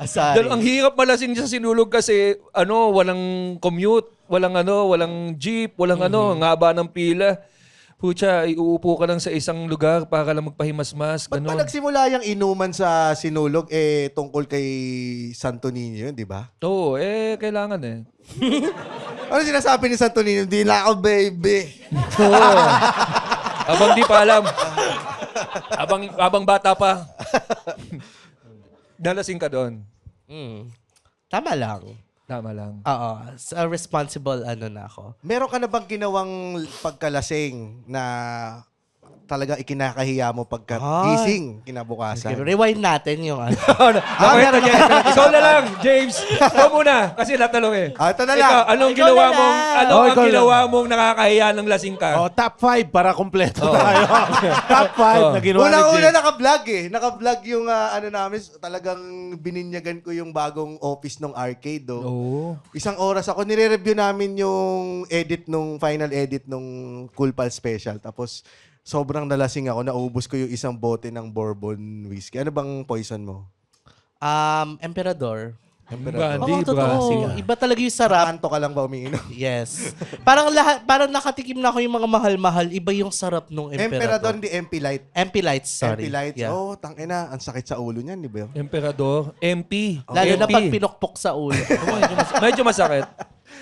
Sorry. Ang hirap malasing sa Sinulog kasi walang commute, walang jeep, walang ang haba ng pila. Pucha, iuupo ka lang sa isang lugar para lang magpahimas-mas, Ba't ba gano'n. nagsimula yung inuman sa Sinulog tungkol kay Santo Niño, di ba? Oo, kailangan eh. Ano sinasabi ni Santo Niño? Di na ako, baby. Oo. Abang di pa alam. Abang bata pa. Nalasing ka doon. Tama lang. Tama lang. Oo. Responsible na ako. Meron ka na bang ginawang pagkalasing na talagang ikinakahiya mo pagkagising kinabukasan? Rewind natin yung ano. Nakwento niya. Ikaw na lang, James. Ikaw muna. Kasi natanong eh. Ito na lang. Ikaw, anong Ikaw ginawa na lang. mong, Oh, ang ikaw ginawa mong nakakahiya ng lasing ka? Oh, top 5 para kumpleto tayo. Top 5 na ginawa ni Una-una James. naka-vlog eh. Naka-vlog yung namin. Talagang bininyagan ko yung bagong office ng arcade. Oo. Isang oras ako. Nire-review namin yung final edit nung Cool Pals Special. Tapos sobrang nalasing ako. Naubos ko yung isang bote ng bourbon whiskey. Ano bang poison mo? Emperador. Brandy, Oo, totoo. Iba talaga yung sarap. Anto ka lang ba umiinom? Yes. Parang nakatikim na ako yung mga mahal-mahal. Iba yung sarap nung Emperador, Emperador. hindi MP Light. MP Lights, sorry. MP Lights. Yeah. Oh, tangina. Ang sakit sa ulo niyan, di ba? Emperador. MP. Lalo na MP. pag pinukpok sa ulo. Medyo masakit.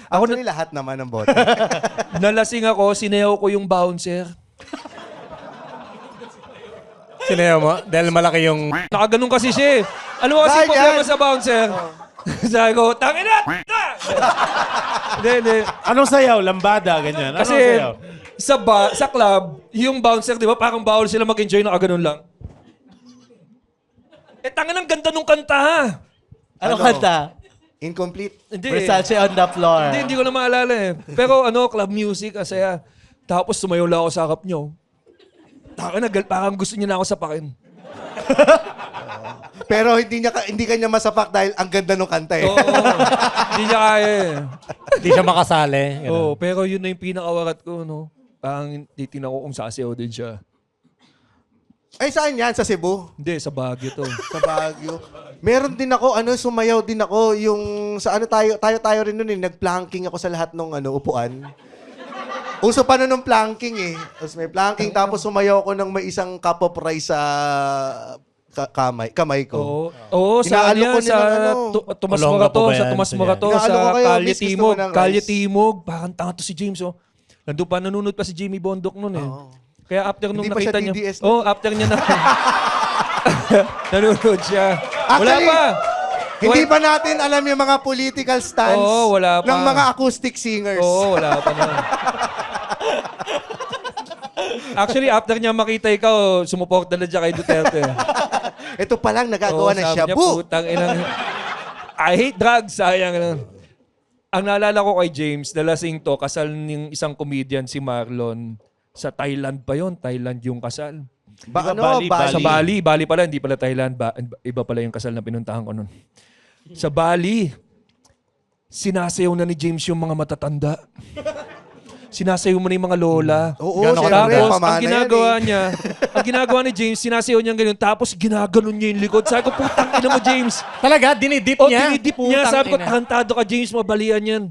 Ako Actually, lahat naman ng bote. nalasing ako, sineho ko yung bouncer. Sinayaw mo? Dahil malaki yung... Nakaganon kasi siya eh. Ano mo kasi Dahil problema yan. sa bouncer? Sabi ko, tangina! Hindi. Anong sayaw? Lambada, ganyan. Anong Kasi sayaw? sa club, yung bouncer, di ba, parang bawal sila mag-enjoy, nakaganon lang. Tangin ang ganda nung kanta ha. Ano Ano? kanta? Incomplete. Hindi. Versace on the floor. Hindi ko na maalala eh. Pero club music, asaya. Tapos sumayaw lang ako sa harap nyo. Tangin na, parang gusto niya na ako sapakin. Pero hindi kanya masapak dahil ang ganda ng kanta eh. Oo. Hindi niya kaya eh. Hindi siya makasali. Ganun. Oo, pero yun na yung pinakawarat ko, no? Parang titignan ko kung sasayaw din siya. Ay, saan yan? Sa Cebu? Hindi, sa Baguio to. Sa Baguio. Meron din ako, sumayaw din ako. Yung, sa tayo rin nun eh. Nag-planking ako sa lahat ng upuan. Uso pa nun ng planking eh. Tapos may planking, tapos sumayaw ako ng may isang cup of rice sa kamay ko. Oo, sa Inaalok ko sa nilang Tomas Olonga Morato, po ba sa yan? Tomas Sige. Morato, Inaalok ko sa kayo, Kalye miss, gusto Timog. mo ng Kalye rice? Timog, parang tanga to si James, oh. Nandun pa, nanonood pa si Jimmy Bondok nun eh. Kaya after nung Hindi pa siya nakita niya, DDS after niya na, nanonood siya. Wala Actually, pa. Hindi pa natin alam yung mga political stance Oo, wala pa. ng mga acoustic singers. Oo, wala pa na. Actually, after niya makita ikaw, sumuporta na dyan kay Duterte. Ito pa lang nagagawa ng sabi niya, shabu. putang inang, I hate drugs, sayang. Ang naalala ko kay James, nalasing to, kasal ng isang comedian, si Marlon. Sa Thailand pa yon, Thailand yung kasal. Bali. Sa Bali pala, hindi pala Thailand. Iba pala yung kasal na pinuntahan ko nun. Sa Bali, sinasayaw na ni James yung mga matatanda. Sinasayaw mo na yung mga lola. Oo, Gano'n syempre, Tapos, ang pamana ginagawa yan eh. niya, ang ginagawa ni James, sinasayaw niya ganyan, tapos ginaganon niya yung likod. Sabi ko, putang ina mo, James. Talaga? Dinidip O, niya? dinidip niya. Putang Sabi ko, ina. tarantado ka, James, mabalian yan.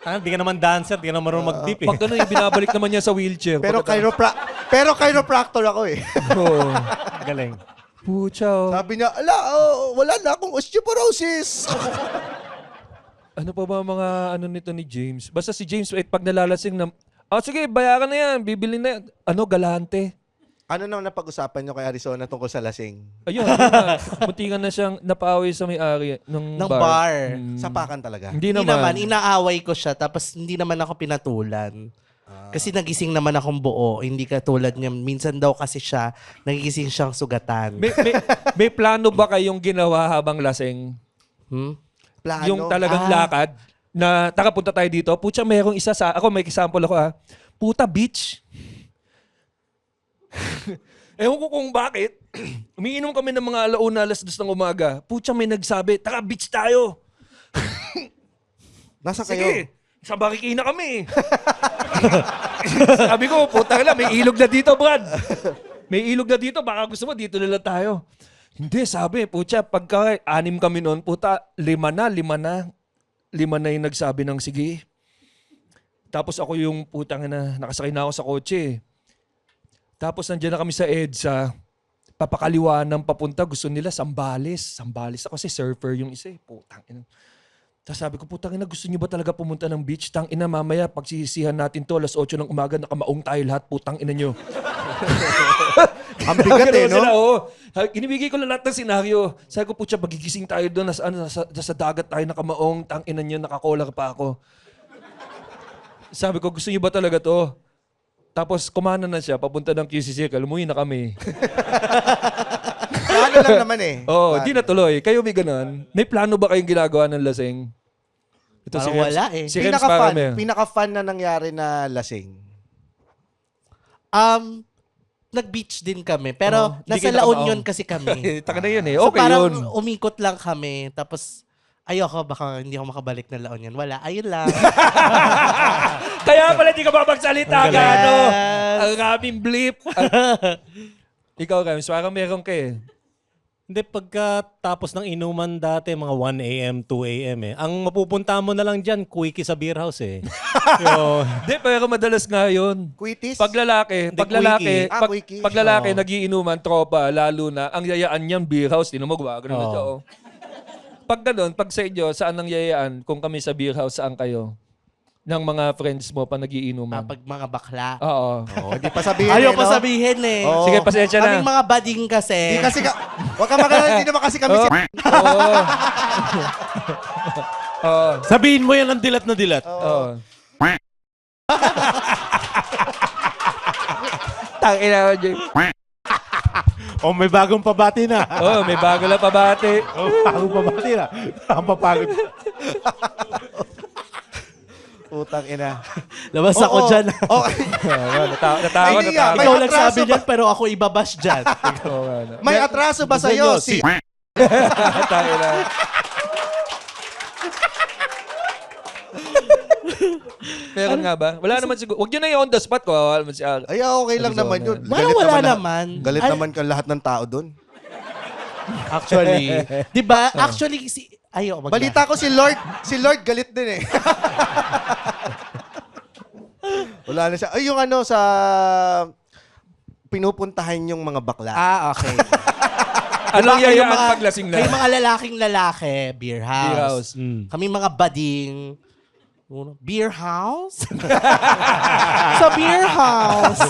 Di ka naman dancer, di ka naman marunong mag-dip eh. Pag ganun, binabalik naman niya sa wheelchair. Pero Pagkatapos- pero chiropractor ako eh. Oo. Galing. Pucha, oh. Sabi niya, wala na akong osteoporosis. Ano pa ba mga ano nito ni James? Basta si James, pag nalalasing na, sige, bayaran na yan, bibili na yan. Galante. Ano nang napag-usapan niyo kay Arizona tungkol sa lasing? Ayun, na, muntikan na siyang napaaway sa may-ari ng bar. Sapakan talaga. Hindi Hindi naman. naman, inaaway ko siya tapos hindi naman ako pinatulan. Kasi nagising naman akong buo, hindi katulad niya. Minsan daw kasi siya, nagigising siyang sugatan. May plano ba kayong ginawa habang lasing? Plano. Yung talagang lakad na punta tayo dito. Pucha, mayroong isa ako, may example ako Puta, beach. Ewan ko kung bakit. Umiinom kami ng mga 1:00, 2:00 ng umaga. Pucha, may nagsabi, tara, beach tayo. Nasaan kayo? Sige, sa Marikina kami. Sabi ko, puta lang, may ilog na dito, Brad. May ilog na dito, baka gusto mo, dito na lang tayo. Hindi, sabi, pucha, pagka 6 kami noon, puta, 5 na yung nagsabi ng sige. Tapos ako yung putang na, nakasakay na ako sa kotse. Tapos nandiyan na kami sa EDSA, papakaliwa ng papunta, gusto nila Sambales. Sambales ako kasi surfer yung isa eh. Putang ina. Tapos sabi ko, putang ina, gusto niyo ba talaga pumunta ng beach? Tang ina, mamaya pagsisisihan natin to, 8:00 ng umaga, nakamaong tayo lahat, putang ina nyo. Ang bigat eh, Ganun no? sila, oo. Inibigay ko na lahat ng senaryo. Sabi ko, putya, magigising tayo doon, nasa dagat tayo nakamaong, tang ina nyo, nakakolar pa ako. Sabi ko, gusto niyo ba talaga to? Tapos kumana na siya, papunta ng QC Circle, umuwi na kami. Plano lang naman eh. Oo, di natuloy. Kayo may ganun. May plano ba kayong ginagawa ng lasing? Ito, Parang Rems- wala eh. Si Rems Parame. Pinaka-fun na nangyari na lasing. Nag-beach din kami. Pero Hindi nasa kayo La nakamaong. Union kasi kami. Taka na yun eh. So Okay parang yun. umikot lang kami. Tapos ayoko, baka hindi ako makabalik na La Union. Wala, ayun lang. Kaya pala di ka mapagsalita ka, galing. ano? Yes. Ang aming blip. Ikaw, Rems, parang meron ka eh. Hindi, pagkatapos ng inuman dati, mga 1 a.m., 2 a.m. Ang mapupunta mo na lang dyan, quickie sa beer house eh. Hindi, pero madalas nga yun. Quitis? Paglalaki, quickie. Quickie. paglalaki, nagiinuman, tropa, lalo na, ang yayaan niyan, beer house, tinan mo, gumagano na siya, oh. Pag ganun, pag sa inyo, saan ang yayaan? Kung kami sa beer house, saan kayo? Ng mga friends mo pa nagiinuman? Pag mga bakla. Oo. Hindi pa sabihin Ayaw eh, pa no? sabihin eh. Oo. Sige, pasensya na. Kaming mga bading kasi. Hindi kasi wag ka magalala, hindi naman kasi kami Oo. Oo. Sabihin mo yan ang dilat na dilat. Oo. Tangina ko, Jay. May bagong pabati na. May bago lang pabati. Bagong pabati na. Ang papagod. Putang ina. Labas ako dyan. Okay. Natawa, Ay, hindi nga. May Ikaw atraso nagsabi ba- dyan pero ako ibabash dyan. May atraso ba sa'yo? Si... Tangina. Meron nga ba? Wala naman siguro. Huwag nyo na yung on the spot ko. Wala naman si Al. Ay, okay lang naman yun. Parang wala naman. Galit naman ka lahat ng tao doon. Actually. Di ba? Actually, ayaw. Balita ko si Lord galit din eh. Wala na siya. Ay, yung ano sa pinupuntahan yung mga bakla. Okay. Anong Diba, yayaan mga- paglasing Kayo na? mga lalaking lalaki, beer house. Beer house. Kami mga bading, beer house? Sa beer house.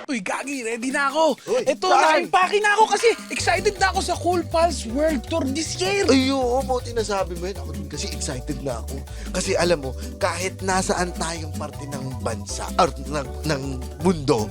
Uy, Gagi, ready na ako. Ito, na-impake na ako kasi excited na ako sa Cool Pals World Tour this year. Ay, oo, buti nasabi mo yun. Ako din kasi excited na ako. Kasi alam mo, kahit nasaan tayong parte ng bansa, or ng mundo,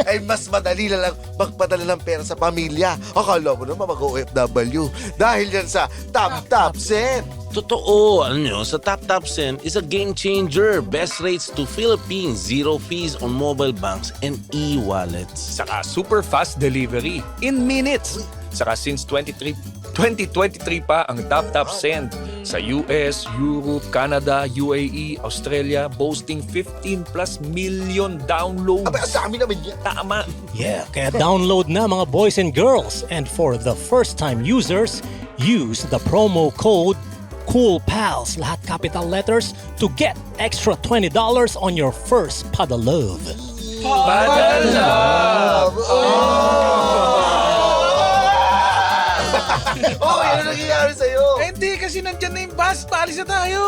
ay mas madali na lang magpadala ng pera sa pamilya. Akala mo naman mag-OFW. Dahil yan sa Tap Send. Totoo, alam nyo, sa TapTap Send is a game changer. Best rates to Philippines, zero fees on mobile banks and e-wallets. Saka super fast delivery in minutes. Saka since 2023 pa ang TapTap Send sa US, Europe, Canada, UAE, Australia, boasting 15+ million downloads. Aba, ang dami naman yan. Tama. Yeah, kaya download na mga boys and girls. And for the first-time users, Use the promo code COOLPALS, lahat capital letters, to get extra $20 on your first Padalove. Oh, yan ang nangyayari sa'yo. Eh, hindi, kasi nandyan na yung bus. Paalis na tayo.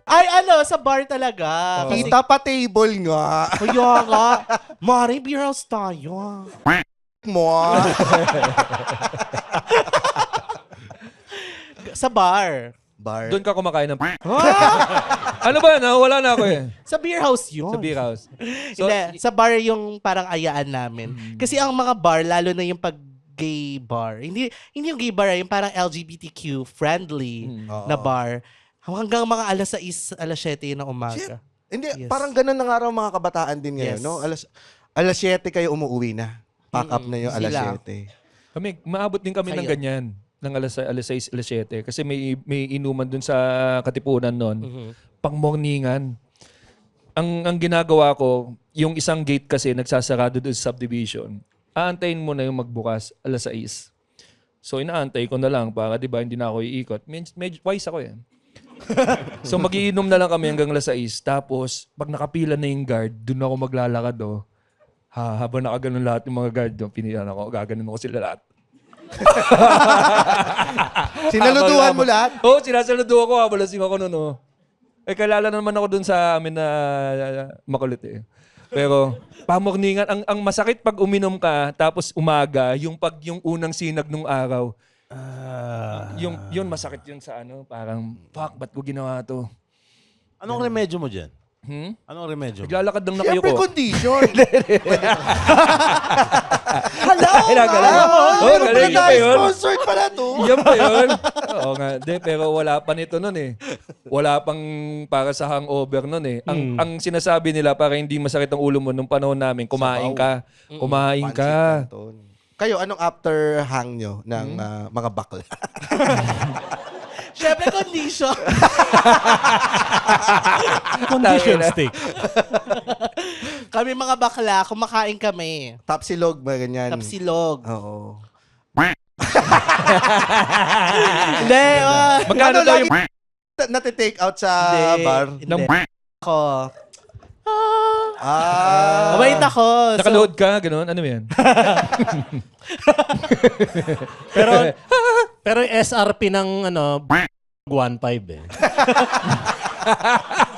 Ay, ano, sa bar talaga. Kasi, Kita pa table nga. kaya nga, Mari, beer house tayo. Mo. Sa bar. Bar. Doon ka kumakain ng... Ano ba? Wala na ako eh. Sa beer house yun. Sa beer house. So, Hindi, sa bar yung parang ayaan namin. Kasi ang mga bar, lalo na yung pag gay bar, hindi yung gay bar, yung parang LGBTQ friendly na bar, hanggang mga alas 6, alas 7 ng umaga. Hindi, Yes. parang ganun na nga raw mga kabataan din ngayon, Yes. no? Alas 7 kayo umuwi na. Pack up na yung alas Sila. 7. kami, maabot din kami ng Kayo. ganyan. Ng alas 6, alas 7. Kasi may inuman dun sa Katipunan nun. Pang-morningan. Ang ginagawa ko, yung isang gate kasi nagsasarado doon sa subdivision. Aantayin mo na yung magbukas alas 6. So inaantay ko na lang para 'di ba hindi na ako iikot. Medyo wise ako eh. So magiinom na lang kami hanggang alas 6. Tapos pag nakapila na yung guard, doon ako maglalakad habang nakaganon lahat yung mga guard doon, pinilan ako, gaganon ko sila lahat. Sinaluduhan mo lahat? Oo, sinasaludo ako. Abalasing ako noon. Eh, kalala naman ako dun sa amin na makulit eh. Pero, pamorningan, ang masakit pag uminom ka, tapos umaga, yung unang sinag nung araw, yun masakit yun sa parang, fuck, ba't ko ginawa to? Anong remedyo mo dyan? Anong remedyo? Naglalakad lang na kayo Siyempre ko. condition. Hello! Oh, galing yun pa yun. Sponsored pala to. Yan pa yun. Oo nga. Pero wala pa nito nun eh. Wala pang para sa hangover nun eh. Ang sinasabi nila para hindi masakit ang ulo mo nung panahon namin, kumain ka. Kumain ka. Kayo, anong after hang nyo ng mga bakla? Siyempre, condition. Condition stick. Kami mga bakla, kumakain kami. Tapsilog ba ganyan? Tapsilog. Oo. Hindi, Magkano Ano daw lagi yung... natitake out sa bar? Hindi. Ako. Ah. Wait ako. Nakaload ka, gano'n? Ano yan? Pero yung SRP ng 1.5 eh.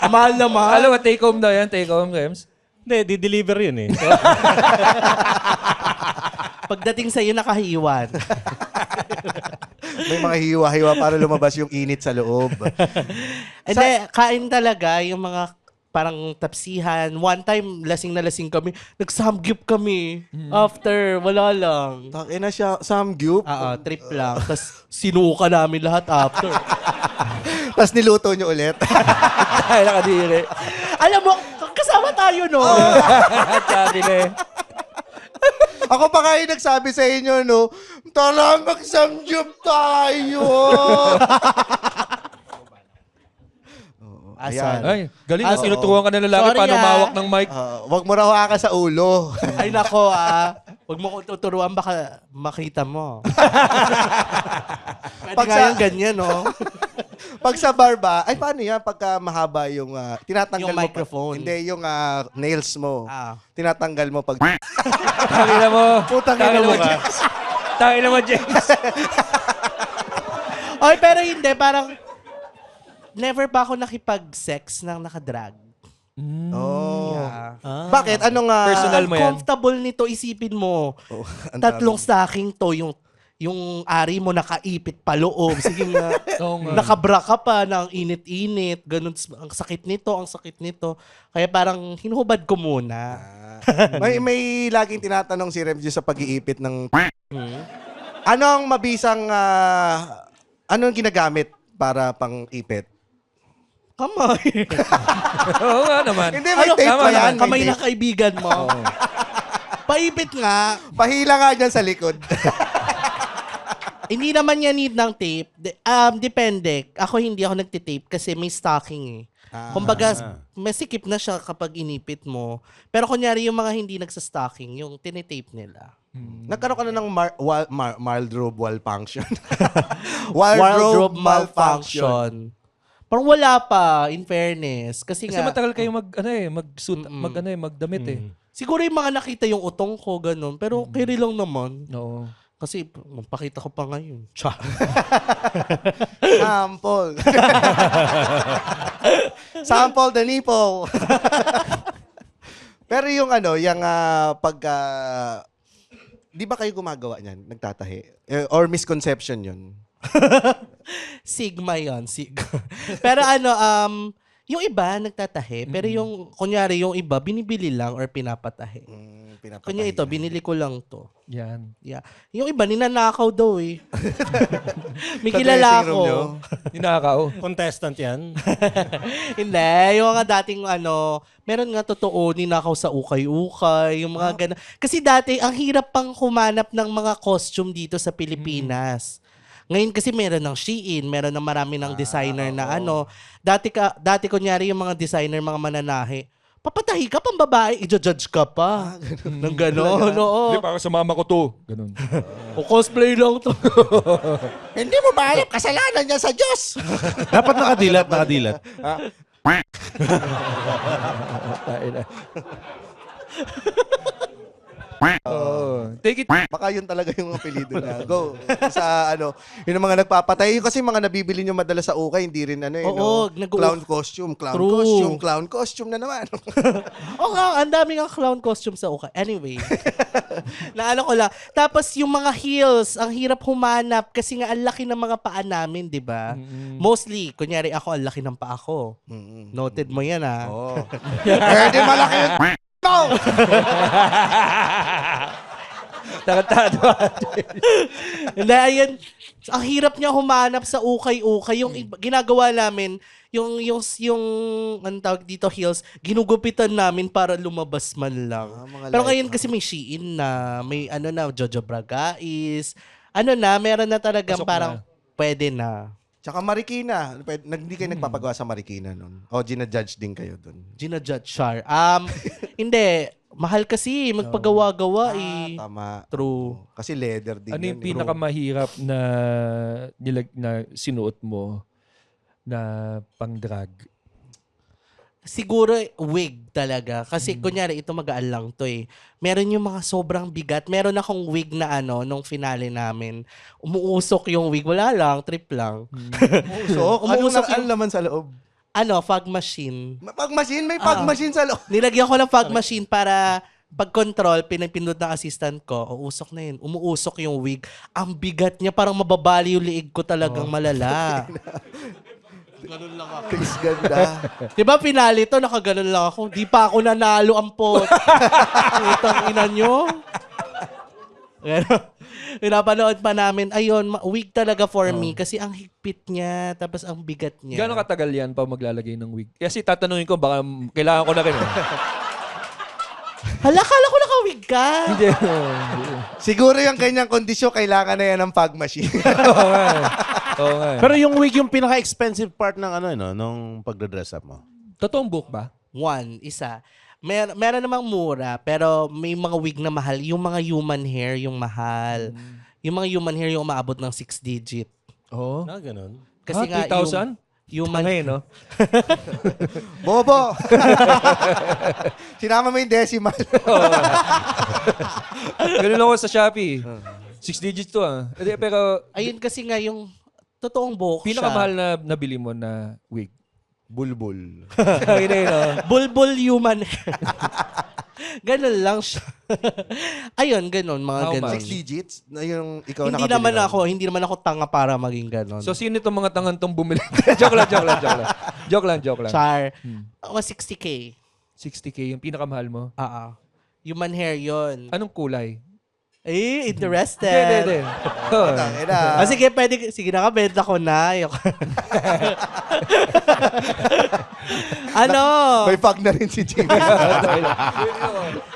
Mahal na mahal. Alam mo, take home daw yan. Take home, Rems. Hindi, di-deliver yun eh. Pagdating sa'yo, nakahiwan. May mga hiwa-hiwa para lumabas yung init sa loob. Hindi, kain talaga yung mga parang tapsihan. One time, lasing na lasing kami. Nag-samgyup kami. After, wala lang. Takin na siya, samgyup. Oo, trip lang. Tapos sinuka namin lahat after. Tapos niluto nyo ulit. Ay, nakadiri. Alam mo, kasama tayo, no? Sabi na eh. Ako pa kayo nagsabi sa inyo, no? Tara, mag-samgyup tayo! Asan? Ay, galing na. Tinuturuan ka na lalaki Sorry, paano mawak ng mic. Wag mo raw hawakan sa ulo. Ay, nako, Huwag mo kong tuturuan, baka makita mo. Pwede Pag nga sa- yung ganyan, no? Pag sa bar ba, ay paano yan? Pagka mahaba yung tinatanggal Yung mo. microphone. Hindi, yung nails mo. Ah. Tinatanggal mo pag... Tangina mo. Putang Tangina ina mo, mo ka. James. Tangina mo, James. Oy, pero hindi, parang never pa ako nakipag-sex ng nakadrag. Oh. Yeah. Bakit? Anong... Personal mo yan. Comfortable nito, isipin mo. Oh, ang Tatlong stocking to, yung ari mo nakaipit pa loob. Sige nga. Oo nga. Nakabra ka pa ng init-init. Ganun. Ang sakit nito, ang sakit nito. Kaya parang hinuhubad ko muna. may laging tinatanong si Remjo sa pag-iipit ng... Anong mabisang... anong ginagamit para pang-ipit? Kamay. Oo nga naman. Hindi, may tape tama pa yan. naman. may Kamay tape. ng kaibigan mo. Paipit nga. Pahila nga dyan sa likod. Hindi naman yan need ng tape. Depende. Ako hindi ako nagtitape kasi may stocking eh. Kumbaga, masikip na siya kapag inipit mo. Pero kunyari yung mga hindi nagsa-stocking, yung tinitape nila. Nagkaroon ka na ng wardrobe malfunction. Wardrobe malfunction. Parang wala pa, in fairness. Kasi Kasi nga, matagal kayo magdamit eh. siguro yung mga nakita yung utong ko, ganun. Pero carry lang naman. Oo. Kasi, pakita ko pa ngayon. Cha. Sample. Sample the nipple. Pero yung pagka... di ba kayo gumagawa niyan? Nagtatahi? Or misconception yun? Sigma yon, sigma. Pero yung iba nagtatahi, pero yung, kunyari, yung iba, binibili lang or pinapatahi. Kunya ito, binili ko lang to. Yan. Yeah. Yung iba, ninanakaw daw eh. May Sa kilala dressing room ako. nyo? Ninakaw. Contestant yan. Hindi, yung mga dating meron nga totoo, ninakaw sa ukay-ukay, yung mga gano'n. Kasi dati, ang hirap pang humanap ng mga costume dito sa Pilipinas. Ngayon kasi meron ng Shein, meron ng marami ng designer na Dati kunyari yung mga designer, mga mananahe, papatahi ka pang babae, i-judge ka pa. Nang gano'n, oo. Hindi, para sa mama ko to. Ganun. O cosplay lang to. Hindi mo ba alam? Kasalanan niya sa Diyos. Dapat nakadilat. Take it. Baka yun talaga yung apelido niya. Go. Yun ang mga nagpapatay. Kasi mga nabibili nyo madalas sa ukay, hindi rin Oo, clown costume. True. Clown costume na naman. Oo nga, ang daming ang clown costume sa ukay. Anyway. Naano ko lang. Tapos yung mga heels, ang hirap humanap kasi nga ang laki ng mga paa namin, di ba? Mostly, kunyari ako, ang laki ng paa ko. Noted mo yan, ha? Oo. Di malaki yung no! Nakatado. Hindi, ayun. Ang hirap niya humanap sa ukay-ukay. Yung ginagawa namin, yung anong tawag dito, heels, ginugupitan namin para lumabas man lang. Pero ngayon kasi may Shein na, may Jojo Bragais. Meron na talagang Pasok parang na. pwede na. Tsaka Marikina. Hindi kayo nagpapagawa sa Marikina nun. O gina-judge din kayo dun. Gina-judge Char. Hindi. Mahal kasi magpagawa-gawa eh. Tama. True. Kasi leather din Ano yung yan. pinakamahirap na sinuot mo na pang-drag? Siguro wig talaga. Kasi kunyari, ito magaan lang to eh. Meron yung mga sobrang bigat. Meron akong wig na nung finale namin. Umuusok yung wig. Wala lang, trip lang. Umuusok? Anong laman sa loob? Fog machine. Fog machine? May fog machine sa loob. Nilagyan ko ng fog machine para pag-control, pinipindot ng assistant ko, uusok na yun. Umuusok yung wig. Ang bigat niya, parang mababali yung liig ko talagang malala. Ganun lang ako. Tis ganda. Diba finale to, nakaganon lang ako. Di pa ako nanalo ang pot. Putang ina nyo. Pinapanood pa namin. Ayun, wig talaga for me kasi ang higpit niya, tapos ang bigat niya. Gano'ng katagal yan pa maglalagay ng wig? Kasi tatanungin ko, baka kailangan ko na rin. Hala, kala ko naka-wig ka. Hindi. Siguro yung kanyang kondisyon, kailangan na yan ng fog machine. Oo nga. Oo nga. Pero yung wig yung pinaka-expensive part ng nung pagdadress up mo. Totoong book ba? Isa. Meron namang mura, pero may mga wig na mahal. Yung mga human hair, yung mahal. Yung mga human hair, yung umaabot ng 6 digit. Oo. Ganun. Kasi nga, 3,000? human Tangay, no? Bobo! Sinama mo yung decimal. Ganun ako sa Shopee. 6 digits to Pero Ayun kasi nga yung totoong buhok siya. pinakamahal na nabili mo na wig. Bulbul. Hindi, no? Bulbul human hair. Ganun lang siya. Ayun, ganun, mga How ganun. much? 6 digits? Na yung ikaw Hindi naman ako tanga para maging ganun. So, sino itong mga tangan tong bumili? Joke lang. Char. 60K. 60K, yung pinakamahal mo. Human hair yon. Anong kulay? Interested. Hindi. Sige, pwede. Sige na ka, benta ko na. May fog na rin si Jimmy.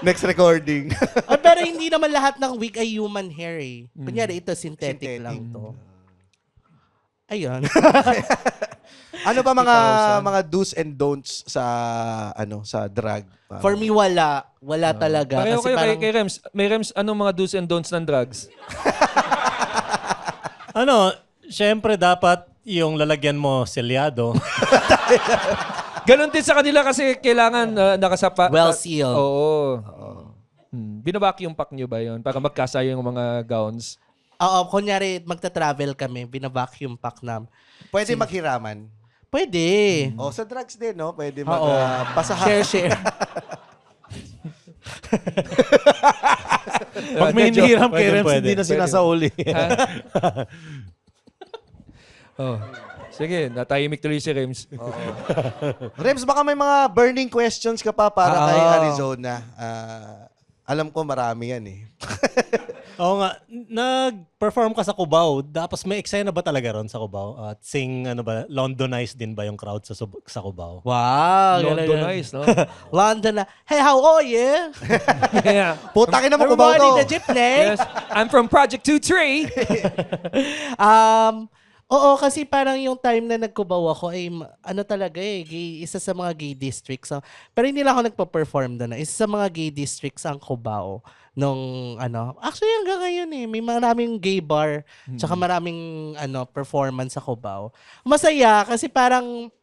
Next recording. Pero hindi naman lahat ng wig ay human hair eh. Kunyari, ito synthetic lang to. Ayun. Ano ba mga 50,000. mga do's and don'ts sa sa drug? For me, wala. Wala talaga. Pareho Kasi kayo parang, kay Rems. May Rems, anong mga do's and don'ts ng drugs? Syempre dapat yung lalagyan mo selyado. Ganon din sa kanila kasi kailangan nakasapa. Well-sealed. Oo. Binabacuum pack nyo ba yun? Para magkasaya yung mga gowns? oo, kunyari, magta-travel kami, bina-vacuum pack namin. Pwede maghiraman. Pwede. O sa drugs din, no? Pwede Oo. pasahan. Share. Pag may hinihiram kay Rems, Pwede. hindi na sinasauli. Oh. Sige, natahimik tuloy si Rems. Rems, baka may mga burning questions ka pa para kay Arizona. Alam ko marami yan eh. Oo nga, nag-perform ka sa Cubao, tapos may eksena ba talaga ron sa Cubao? At Londonized din ba yung crowd sa Cubao? Wow. Londonize, no? London na. Hey, how are you? Yeah. Putakin na mo Cubao Everybody in to. the jeepney. Yes. I'm from Project 23. Oo, kasi parang yung time na nagkubaw ako ay talaga isa sa mga gay districts. Pero hindi lang ako nagpa-perform doon. Isa sa mga gay districts ang Cubao nung Actually hanggang ngayon may maraming gay bar tsaka maraming performance sa Cubao. Masaya kasi parang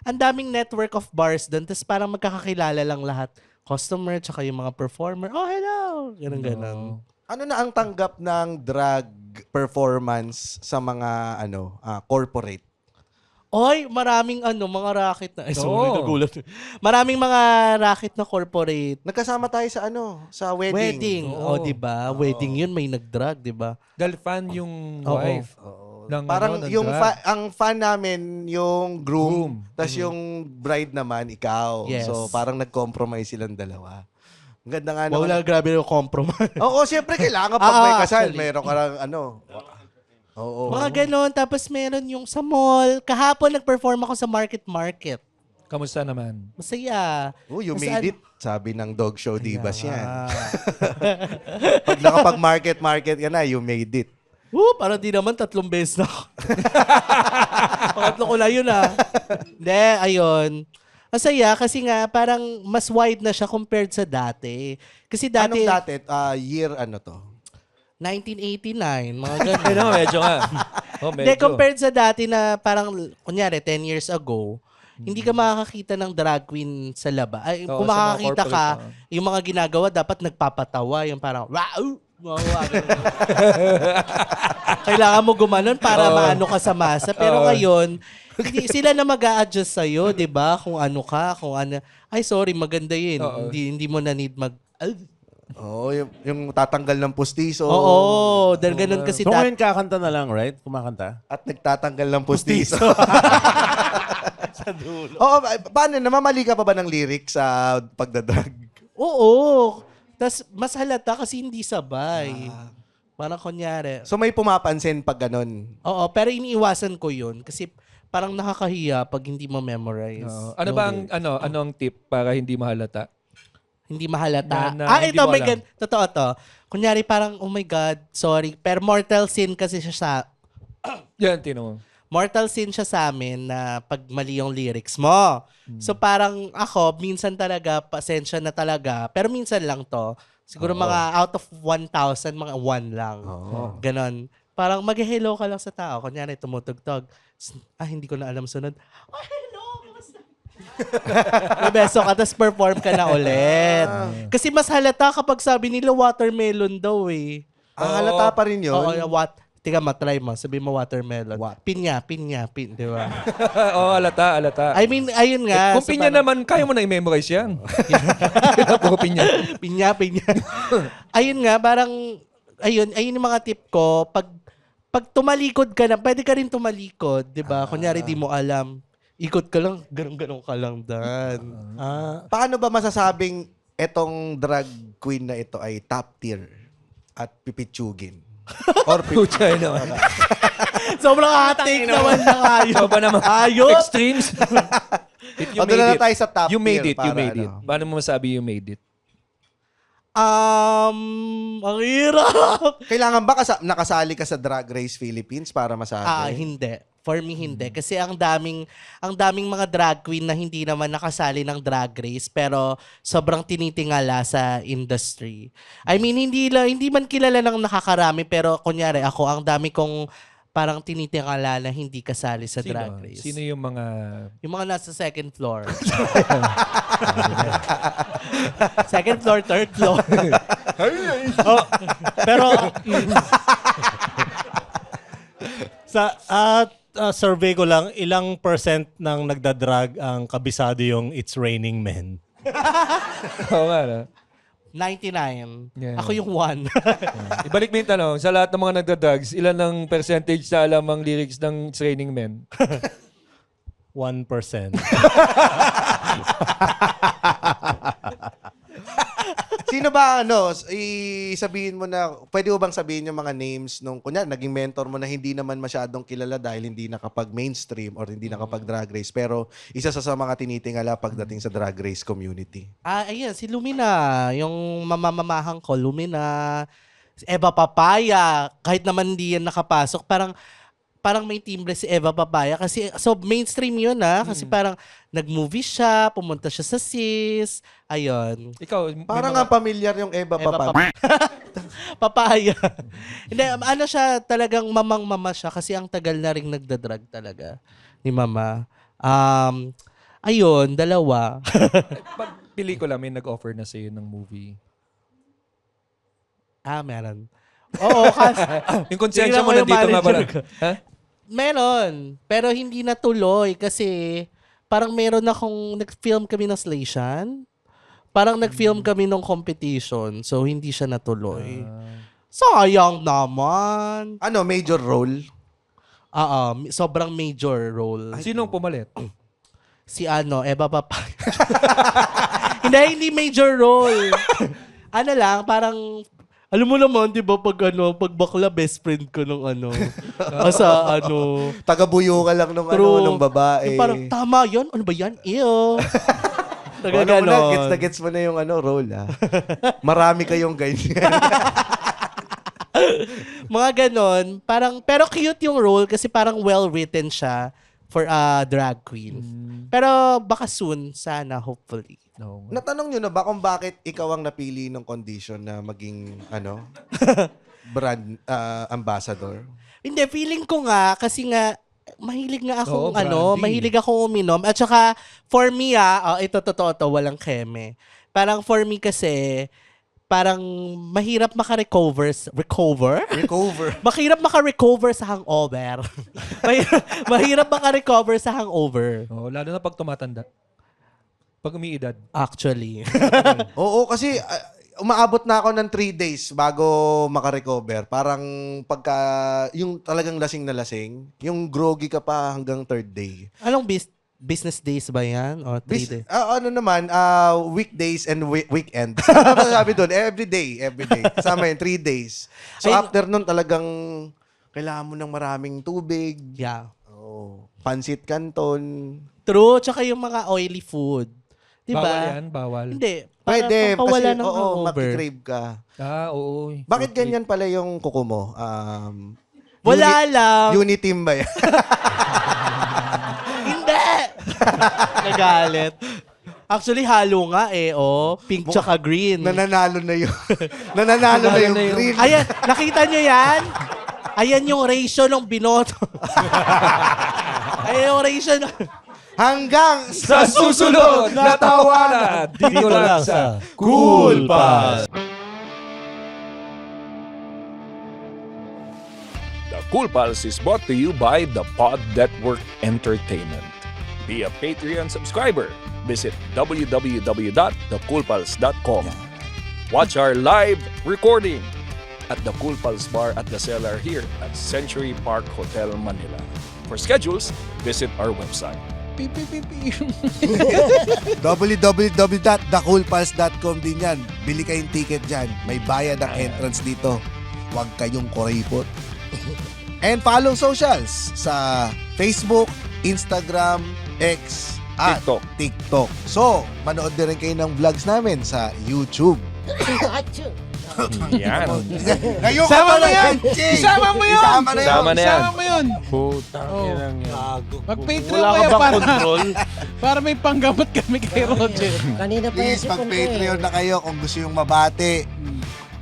ang daming network of bars doon. Tapos parang magkakakilala lang lahat. Customer tsaka yung mga performer. Oh, hello! Ganun. Ano na ang tanggap ng drug performance sa mga corporate? Oy, maraming mga racket na. Ay, sorry, Oo. nagulat. Maraming mga racket na corporate. Nagkasama tayo sa wedding. Wedding. Oo. Oh, 'di ba? Wedding 'yun may nag-drug, 'di ba? Dahil fan yung Oo. wife. Ng, Parang ng yung drag. ang fan namin yung groom, Groom. tas yung bride naman ikaw. Yes. So parang nag-compromise silang dalawa. Ang ganda nga Wala, grabe yung compromise. Oo, siyempre kailangan pag may kasal, actually. meron ka lang Oo. Mga ganon. Tapos meron yung sa mall. Kahapon nag-perform ako sa Market. Kamusta naman? Masaya. Oh, you Kasi made it. Sabi ng dog show divas yan. Ah. Pag nakapag-market ka na, you made it. Parang di naman 3 beses na ako. Pangatlo ko na yun Hindi, ayun. Masaya kasi nga parang mas wide na siya compared sa dati. Kasi dati, Anong dati? Year ano to? 1989, mga Ay, ganun. no, medyo nga. Oh, Hindi, medyo. compared sa dati na parang, kunyari, 10 years ago, hindi ka makakakita ng drag queen sa laba. Ay, Oo, kung sa mga makakakita ka, corporate, yung mga ginagawa, dapat nagpapatawa. Yung parang, wow! Kailangan mo gumanon para maano ka sa masa. Pero ngayon, sila na mag-a-adjust sa'yo, di ba? Kung ano ka, kung ano. Ay, sorry, maganda yun. Oo. Hindi mo na need Oo, yung tatanggal ng pustiso. Oo, dahil ganun kasi So ngayon kakanta na lang, right? Kumakanta? At nagtatanggal ng pustiso. Sa dulo. Oo, paano? Namamali ka pa ba ng lyrics sa pagdadrag? Oo. Tapos mas halata kasi hindi sabay. Parang kunyari. So may pumapansin pag ganun. Oo, pero iniiwasan ko yun kasi parang nakakahiya pag hindi mo memorize. Ano ba ang ano ang tip para hindi mahalata? Hindi mahalata. Hindi Ito, mo may alam. totoo to. Kunyari parang, oh my God, sorry. Pero mortal sin kasi siya sa... Yan, tino. Mortal sin siya sa amin na pag mali yung lyrics mo. So parang ako, minsan talaga, pasensya na talaga. Pero minsan lang to. Siguro mga out of 1,000, mga 1 lang. Ganon. Parang mag-hello ka lang sa tao. Kunyari, tumutugtog. Hindi ko na alam sunod. Oh, hello! Kamusta? Beso ka, tapos perform ka na ulit. Kasi mas halata kapag sabi nila watermelon daw Halata pa rin yun. Oo, Tiga, matry mo. Sabi mo watermelon. Pinya, di ba? Oo, alata. I mean, ayun nga. Kung pinya naman, kaya mo na i-memorize yan. Puro pinya. Pinya. Ayun nga, parang, ayun yung mga tip ko. Pag tumalikod ka na, pwede ka rin tumalikod, di ba? Kunyari, di mo alam. Ikot ka lang, ganun ka lang, Dan. Paano ba masasabing etong drag queen na ito ay top tier at pipitsugin? Or Pucha naman. Sobrang atik naman ng ayot. So ba naman? Ayot! Extremes. You doon na tayo sa top You made tier it, you para made it. Paano mo masabi you made it? Ang hirap. Kailangan ba nakasali ka sa Drag Race Philippines para masabi? Hindi. For me, hindi. Kasi ang daming mga drag queen na hindi naman nakasali ng drag race pero sobrang tinitingala sa industry. I mean, hindi man kilala ng nakakarami pero kunyari ako, ang dami kong parang tinitingala na hindi kasali sa drag race. Sino yung mga... Yung mga nasa second floor. Second floor, third floor. Pero sa survey ko lang, ilang percent ng nagdadrag ang kabisado yung It's Raining Men? Oo nga, no? 99. Yeah. Ako yung 1. Ibalik mo yung tanong, sa lahat ng mga nagda-drugs, ilan ang percentage na alam ang lyrics ng It's Raining Men? 1%. Sino ba, sabihin mo na, pwede mo bang sabihin yung mga names nung, kunyari, naging mentor mo na hindi naman masyadong kilala dahil hindi nakapag-mainstream or hindi nakapag-drag race, pero isa sa mga tinitingala pagdating sa drag race community? Ayan, si Lumina. Yung mamamamahang ko, Lumina. Si Eva Papaya. Kahit naman hindi yan nakapasok, parang may timbre si Eva Papaya kasi so mainstream yun kasi parang nag-movie siya, pumunta siya sa SIS, ayun. Ikaw, Parang nga familiar yung Eva Papaya. Papaya. Hindi, ano siya, talagang mamang-mama siya kasi ang tagal na rin nagdadrag talaga ni Mama. Ayun, dalawa. Pag pelikula, may nag-offer na sa'yo ng movie. Meron. Oo, kasi Yung konsensya mo nandito nga pala. Ha? meron, pero hindi natuloy kasi parang meron akong nag-film kami ng Slation. Parang nag-film kami ng competition, so hindi siya natuloy. Sayang naman. Ano, major role? Sobrang major role. Sinong pumalit? Si Eva Papaya. hindi major role. Ano lang, parang alam mo naman, di ba, pag bakla, best friend ko nung Tagabuyo ka lang nung nung babae. Yung parang, tama yun? Ano ba yan? Ew. Gets mo na yung role, Marami kayong ganyan. Mga ganon. Parang, pero cute yung role kasi parang well-written siya for a drag queen. Pero baka soon, sana, hopefully. No. Natanong nyo na ba kung bakit ikaw ang napili ng condition na maging, brand ambassador? Hindi, feeling ko nga, kasi nga, mahilig nga akong, branding. mahilig akong uminom. At saka, for me, ito totoo to, walang keme. Parang for me kasi, parang mahirap maka-recover. Mahirap maka-recover sa hangover. mahirap maka-recover sa hangover. Lalo na pag tumatanda. Pag umiidad. Actually. Oo, kasi umaabot na ako ng 3 days bago makarecover. Parang pagka, yung talagang lasing na lasing, yung groggy ka pa hanggang 3rd day. Anong business days ba yan? O 3 days? Weekdays and weekend. Ano sabi doon? Every day. Kasama yun, 3 days. So after nun talagang kailangan mo ng maraming tubig. Yeah. Pansit Canton. True, tsaka yung mga oily food. Diba? Bawal yan? Bawal? Hindi. Pwede, pampawala kasi ng hangover. makikrave ka. Oo. Bakit ganyan pala yung kuko mo? Wala lang. Uniteam ba yan? Hindi! Nagalit. Actually, halo nga pink tsaka green. Nananalo na yung nananalo na yung green. Ayan, nakita nyo yan? Ayan yung ratio ng binoto. Ayan yung ratio ng... Hanggang Sa susunod na tawanan, dito lang sa Cool Pals. The Cool Pals is brought to you by the Pod Network Entertainment. Be a Patreon subscriber. Visit www.thecoolpals.com. Watch our live recording at the Cool Pals Bar at the Cellar here at Century Park Hotel, Manila. For schedules, visit our website. www.thecoolpals.com din yan. Bili kayong ticket dyan. May bayad ang entrance dito. Huwag kayong kuripot. And follow socials sa Facebook, Instagram, X, at TikTok. So, manood din rin kayo ng vlogs namin sa YouTube. Yan. Ngayon Sama ka mo yan! Jay! Isama mo yun! Isama na yun! Sama na yan. Isama mo yun! Putang inang yan. Mag-Patreon Wala ka kayo bang para, control? para may panggamot kami kay Roger. Please, mag-Patreon na kayo kung gusto yung mabati.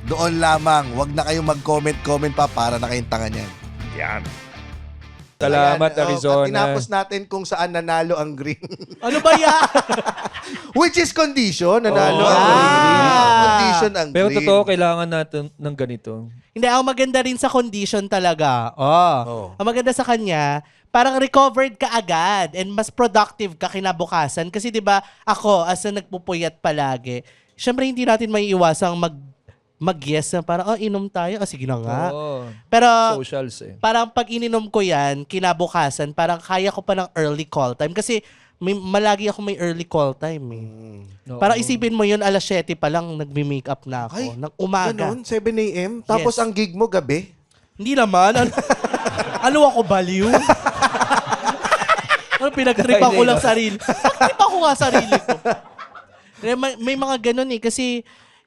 Doon lamang. Huwag na kayong mag-comment pa para na kayong tanga niyan. Yan. Salamat, Ayan, Arizona. tinapos natin kung saan nanalo ang green. Ano ba yan? Which is condition. Nanalo Oh. ang green. Ah. Condition ang Pero green. totoo, kailangan natin ng ganito. Hindi, ang maganda rin sa condition talaga. Oh. Ang maganda sa kanya, parang recovered ka agad and mas productive ka kinabukasan. Kasi 'di ba ako, as na nagpupuyat palagi, syempre hindi natin maiiwasang mag-yes na parang, inom tayo. Sige na nga. Oo. Pero Socials eh. parang pag ininom ko yan, kinabukasan, parang kaya ko pa ng early call time. Kasi malagi ako may early call time eh. Oo. Parang isipin mo yun, alas 7 pa lang nagme-makeup na ako. Ay, ng umaga. Ganon, 7 a.m. Tapos Yes. ang gig mo gabi. Hindi naman. Ano ako, baliw? Ano, pinag-tripan ko lang sarili. Pinag-tripan ko nga sarili ko. May mga ganun eh. Kasi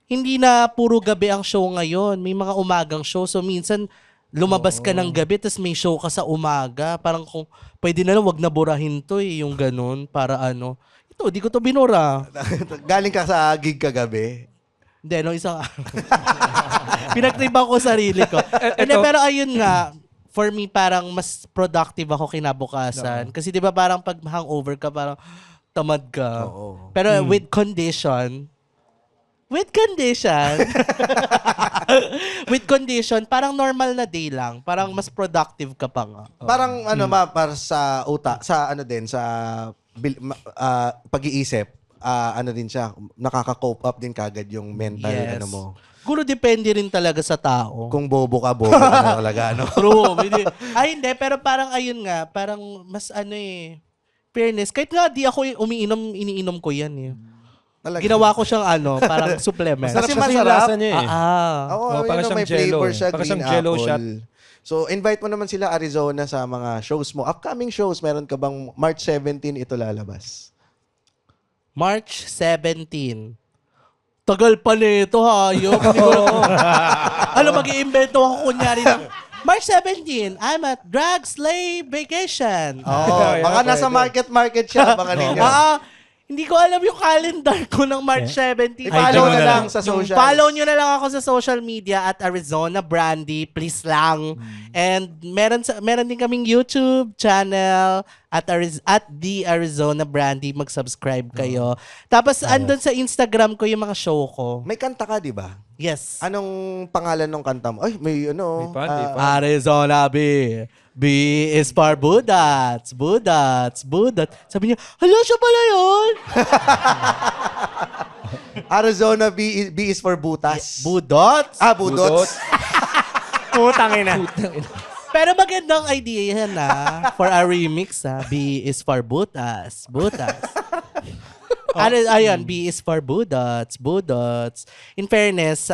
hindi na puro gabi ang show ngayon. May mga umagang show. So minsan, lumabas ka ng gabi tapos may show ka sa umaga. Parang kung pwede na lang, wag na burahin to eh. Yung ganun. Para ano. Ito, di ko to binura. Galing ka sa gig kagabi. Hindi, no, isang pinagtripan ko sarili ko. Hindi, pero ayun nga, for me, parang mas productive ako kinabukasan. Kasi di ba parang pag hangover ka, parang tamad ka. Oo. Pero with condition, with condition, parang normal na day lang. Parang mas productive ka pa nga. Parang para sa sa pag-iisip, din siya, nakaka-cope up din kagad yung mental Yes. mo. Siguro depende rin talaga sa tao. Kung bobo ka na talaga, ano? True. Hindi, pero parang ayun nga, parang mas fairness. Kahit nga di ako iniinom ko yan eh. Talaga. Ginawa ko siyang parang supplement. Kasi Kasi yung masarap. lasa niya eh. Oo, para may siyang jello flavor eh. siya, Para green siyang jello apple. shot. So, invite mo naman sila, Arizona, sa mga shows mo. Upcoming shows, meron ka bang March 17 ito lalabas? March 17. Tagal pa nito, hayop. Ano, mag-iimbento ako kunyari ng March 17, I'm at Drag Slave Vacation. Baka nasa market siya. Baka ninyo. Hindi ko alam yung calendar ko ng March 17. I-follow na lang sa social. Follow nyo na lang ako sa social media at Arizona Brandy. Please lang. And meron din kaming YouTube channel at The Arizona Brandy. Mag-subscribe kayo. Tapos andun sa Instagram ko yung mga show ko. May kanta ka, di ba? Yes. Anong pangalan ng kanta mo? Ay, may May fan. Arizona B. B is for Budats. Budats. Sabi niya, hala, siya pala yun. Arizona B is for Butas. Budots. Budots. Putang ina. Pero magandang idea yan for a remix B is for Butas. Ayun, B is for Budots. In fairness,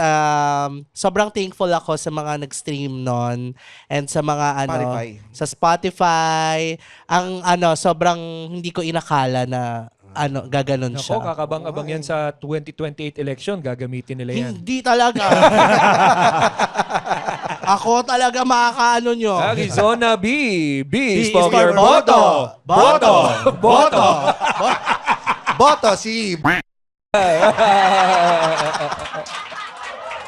sobrang thankful ako sa mga nag-stream nun and sa mga Spotify. sa Spotify. Ang sobrang hindi ko inakala na gaganon Ako, siya. kakabang-abang yan sa 2028 election. Gagamitin nila yan. Hindi talaga. Ako talaga makakaano nyo. Arizona B. B is is for for your boto. boto. Boto si...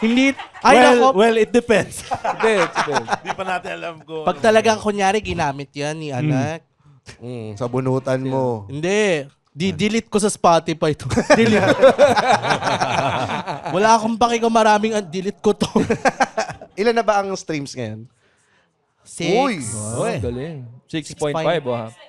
Hindi. Ay, nako. Well, it depends. Depends. Hindi pa natin alam kung... Pag talagang kunyari ginamit yan ni anak. sa bunutan mo. Hindi. Delete ko sa Spotify to. Delete. Wala akong paki kung maraming delete ko to. Ilan na ba ang streams ngayon? 6. Uy! Oh, galing. 6.5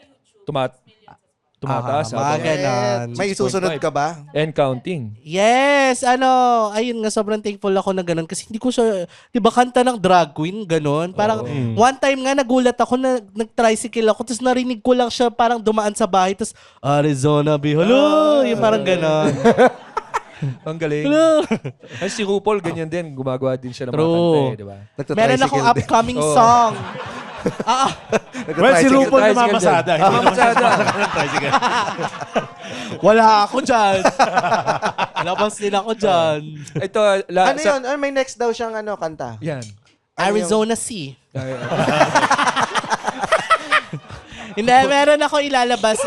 tumataas. Mga ganon. May isusunod ka ba? And counting. Yes, ayun nga, sobrang thankful ako na ganun. Kasi hindi ko siya, di ba kanta ng drag queen, ganun. Parang one time nga nagulat ako na nag-tricycle ako, tapos narinig ko lang siya parang dumaan sa bahay, tapos Arizona B, hello, yung parang ganun. Ang galing. Hello. Ay, si RuPaul, ganyan din. Gumagawa din siya ng mga True. kanta eh, di ba? Meron akong upcoming song. Well, si RuPaul Tricycle namamasada. din. Hindi naman siya Namamasada. sumasakay ng tricycle. Wala ako dyan. Labas din ako dyan. Ito, Ano yun? Ano, may next daw siyang kanta. Yan. Arizona Sea. Hindi, meron ako ilalabas